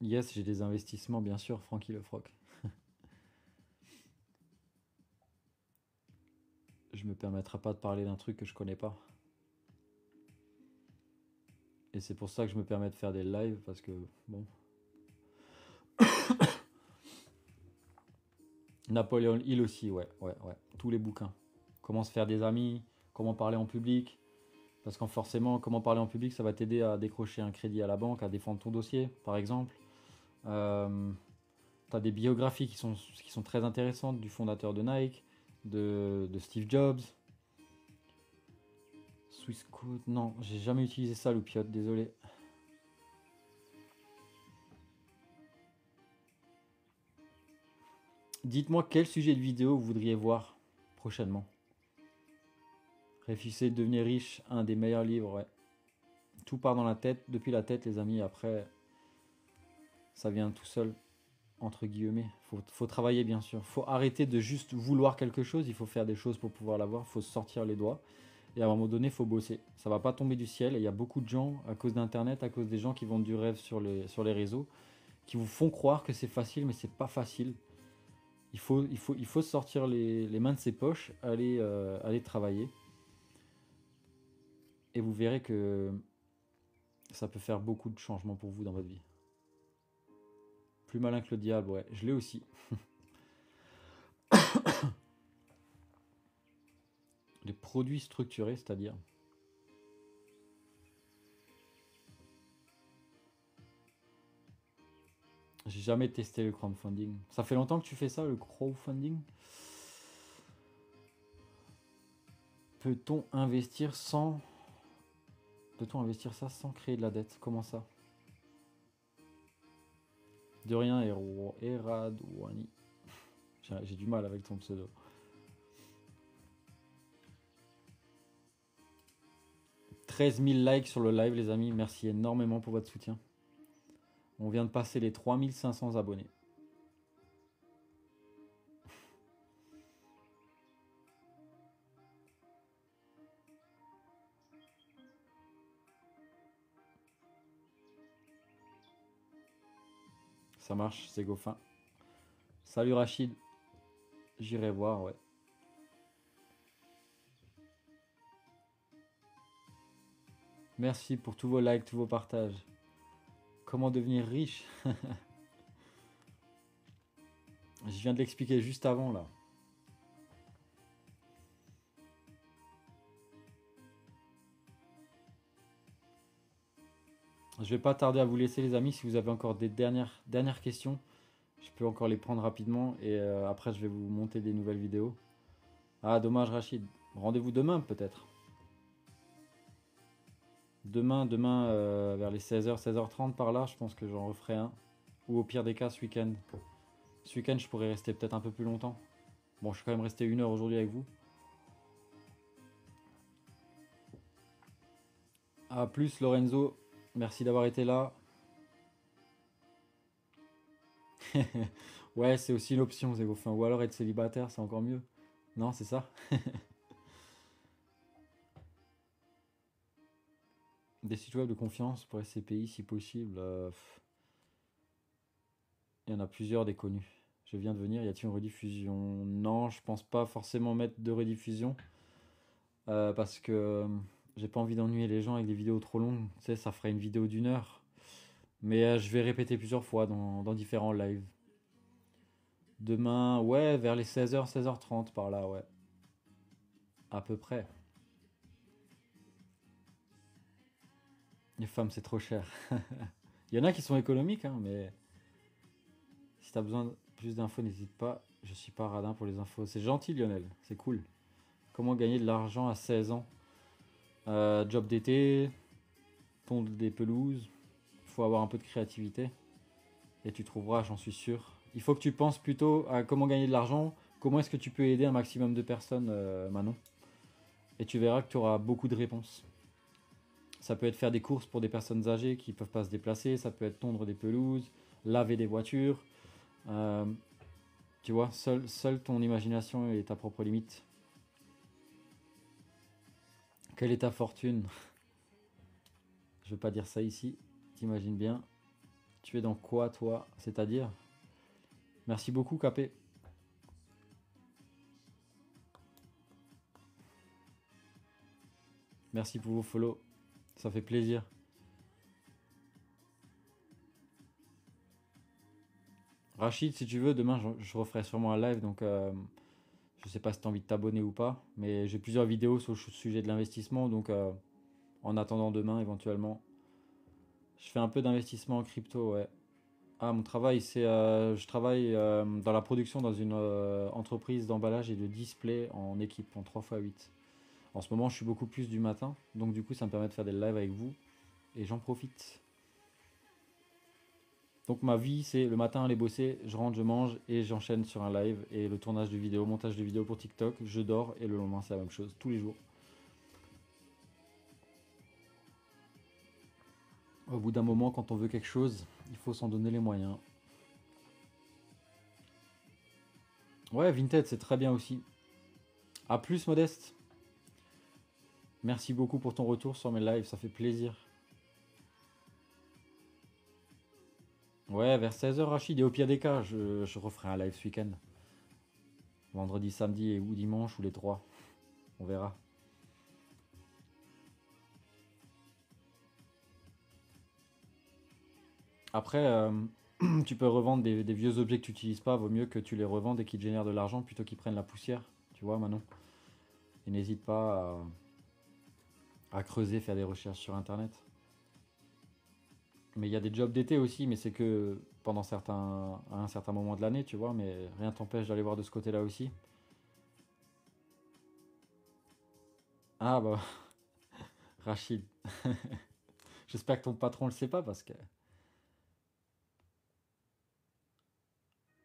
Yes, j'ai des investissements, bien sûr, Francky le Froc. Je me permettrai pas de parler d'un truc que je connais pas. Et c'est pour ça que je me permets de faire des lives, parce que, bon. Napoléon Hill aussi, ouais. Tous les bouquins. Comment se faire des amis, comment parler en public. Parce qu'en forcément, comment parler en public, ça va t'aider à décrocher un crédit à la banque, à défendre ton dossier, par exemple. T'as des biographies qui sont très intéressantes du fondateur de Nike, de Steve Jobs. Swiss Code, non, j'ai jamais utilisé ça, Loupiote, désolé. Dites-moi quel sujet de vidéo vous voudriez voir prochainement. Réfléchissez, devenir riche, un des meilleurs livres, ouais. Tout part dans la tête, depuis la tête, les amis. Après, ça vient tout seul, entre guillemets. Faut travailler, bien sûr. Faut arrêter de juste vouloir quelque chose. Il faut faire des choses pour pouvoir l'avoir. Faut se sortir les doigts. Et à un moment donné, il faut bosser. Ça va pas tomber du ciel. Et il y a beaucoup de gens, à cause d'Internet, à cause des gens qui vendent du rêve sur les réseaux, qui vous font croire que c'est facile, mais c'est pas facile. Il faut sortir les mains de ses poches, aller travailler. Et vous verrez que ça peut faire beaucoup de changements pour vous dans votre vie. Plus malin que le diable, ouais. Je l'ai aussi. Les produits structurés, c'est-à-dire. J'ai jamais testé le crowdfunding. Ça fait longtemps que tu fais ça, le crowdfunding? Peut-on investir sans... Peut-on investir ça sans créer de la dette? Comment ça? De rien, Eradouani. J'ai du mal avec ton pseudo. « 13 000 likes sur le live, les amis. Merci énormément pour votre soutien. On vient de passer les 3500 abonnés. Ça marche, c'est Goffin. Salut Rachid. J'irai voir, ouais. Merci pour tous vos likes, tous vos partages. Comment devenir riche? Je viens de l'expliquer juste avant, là. Je vais pas tarder à vous laisser les amis. Si vous avez encore des dernières questions, je peux encore les prendre rapidement et après je vais vous monter des nouvelles vidéos. Ah dommage Rachid. Rendez-vous demain peut-être. Demain vers les 16h, 16h30 par là, je pense que j'en referai un. Ou au pire des cas ce week-end. Ce week-end je pourrais rester peut-être un peu plus longtemps. Bon je suis quand même resté 1 heure aujourd'hui avec vous. A plus Lorenzo, merci d'avoir été là. Ouais, c'est aussi une option, Zégo. Enfin, ou alors être célibataire, c'est encore mieux. Non, c'est ça. Des sites web de confiance pour SCPI si possible. Il y en a plusieurs des connus. Je viens de venir, y a-t-il une rediffusion? Non, je pense pas forcément mettre de rediffusion. Parce que j'ai pas envie d'ennuyer les gens avec des vidéos trop longues. Tu sais, ça ferait une vidéo d'1 heure. Mais je vais répéter plusieurs fois dans différents lives. Demain, ouais, vers les 16h, 16h30 par là, ouais. À peu près. Les femmes, c'est trop cher. Il y en a qui sont économiques, hein, mais si t'as besoin de plus d'infos, n'hésite pas. Je suis pas radin pour les infos. C'est gentil, Lionel. C'est cool. Comment gagner de l'argent à 16 ans? Job d'été, pondre des pelouses. Il faut avoir un peu de créativité. Et tu trouveras, j'en suis sûr. Il faut que tu penses plutôt à comment gagner de l'argent. Comment est-ce que tu peux aider un maximum de personnes, Manon? Et tu verras que tu auras beaucoup de réponses. Ça peut être faire des courses pour des personnes âgées qui ne peuvent pas se déplacer. Ça peut être tondre des pelouses, laver des voitures. Euh, Tu vois, seule ton imagination est ta propre limite. Quelle est ta fortune? Je vais pas dire ça ici. T'imagines bien. Tu es dans quoi, toi? C'est-à-dire? Merci beaucoup, Capé. Merci pour vos follow. Ça fait plaisir. Rachid, si tu veux, demain, je referai sûrement un live. Donc, je sais pas si tu as envie de t'abonner ou pas. Mais j'ai plusieurs vidéos sur le sujet de l'investissement. Donc, en attendant demain, éventuellement, je fais un peu d'investissement en crypto, ouais. Ah, mon travail, c'est je travaille dans la production dans une entreprise d'emballage et de display en équipe, en 3x8. En ce moment, je suis beaucoup plus du matin, donc du coup, ça me permet de faire des lives avec vous et j'en profite. Donc ma vie, c'est le matin aller bosser, je rentre, je mange et j'enchaîne sur un live et le tournage de vidéos, montage de vidéos pour TikTok, je dors et le lendemain, c'est la même chose, tous les jours. Au bout d'un moment, quand on veut quelque chose, il faut s'en donner les moyens. Ouais, Vinted, c'est très bien aussi. À plus, Modeste. Merci beaucoup pour ton retour sur mes lives, ça fait plaisir. Ouais, vers 16h, Rachid, et au pire des cas, je referai un live ce week-end. Vendredi, samedi et ou dimanche, ou les trois. On verra. Après, tu peux revendre des vieux objets que tu n'utilises pas. Vaut mieux que tu les revendes et qu'ils te génèrent de l'argent plutôt qu'ils prennent la poussière. Tu vois, Manon. Et n'hésite pas à creuser, faire des recherches sur Internet. Mais il y a des jobs d'été aussi, mais c'est que pendant à un certain moment de l'année, tu vois. Mais rien t'empêche d'aller voir de ce côté-là aussi. Ah bah, Rachid. J'espère que ton patron le sait pas parce que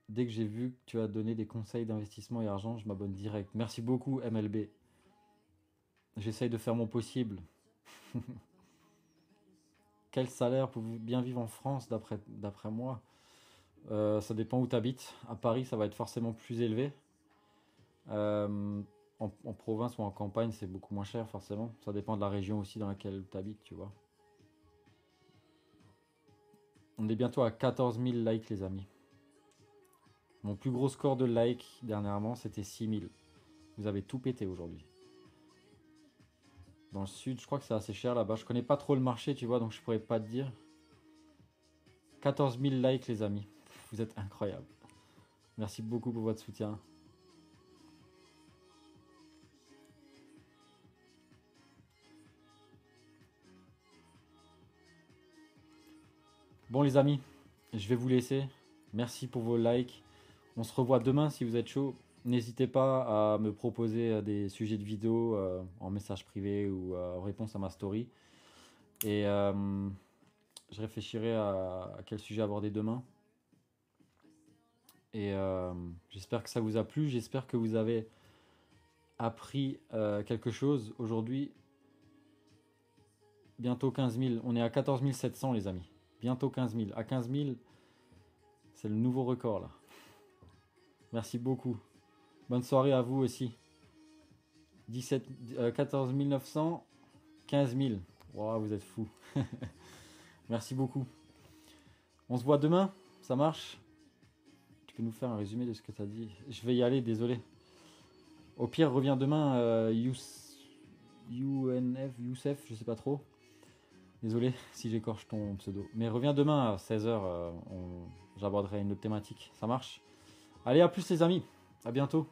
dès que j'ai vu que tu as donné des conseils d'investissement et argent, je m'abonne direct. Merci beaucoup, MLB. J'essaye de faire mon possible. Quel salaire pour bien vivre en France d'après moi? Ça dépend où tu habites. À Paris, ça va être forcément plus élevé. Euh, en province ou en campagne, c'est beaucoup moins cher, forcément. Ça dépend de la région aussi dans laquelle tu habites, tu vois. On est bientôt à 14 000 likes, les amis. Mon plus gros score de likes dernièrement, c'était 6 000. Vous avez tout pété aujourd'hui. Dans le sud, je crois que c'est assez cher là-bas. Je connais pas trop le marché, tu vois, donc je pourrais pas te dire. 14 000 likes, les amis. Vous êtes incroyables. Merci beaucoup pour votre soutien. Bon les amis, je vais vous laisser. Merci pour vos likes. On se revoit demain si vous êtes chaud. N'hésitez pas à me proposer des sujets de vidéo en message privé ou en réponse à ma story. Et je réfléchirai à quel sujet aborder demain. Et j'espère que ça vous a plu. J'espère que vous avez appris quelque chose aujourd'hui. Bientôt 15 000. On est à 14 700 les amis. Bientôt 15 000. À 15 000, c'est le nouveau record là. Merci beaucoup. Bonne soirée à vous aussi. 14 900, 15 000. Wow, vous êtes fous. Merci beaucoup. On se voit demain, ça marche? Tu peux nous faire un résumé de ce que tu as dit? Je vais y aller, désolé. Au pire, reviens demain, Youssef, je sais pas trop. Désolé si j'écorche ton pseudo. Mais reviens demain à 16h, j'aborderai une autre thématique. Ça marche? Allez, à plus les amis. À bientôt.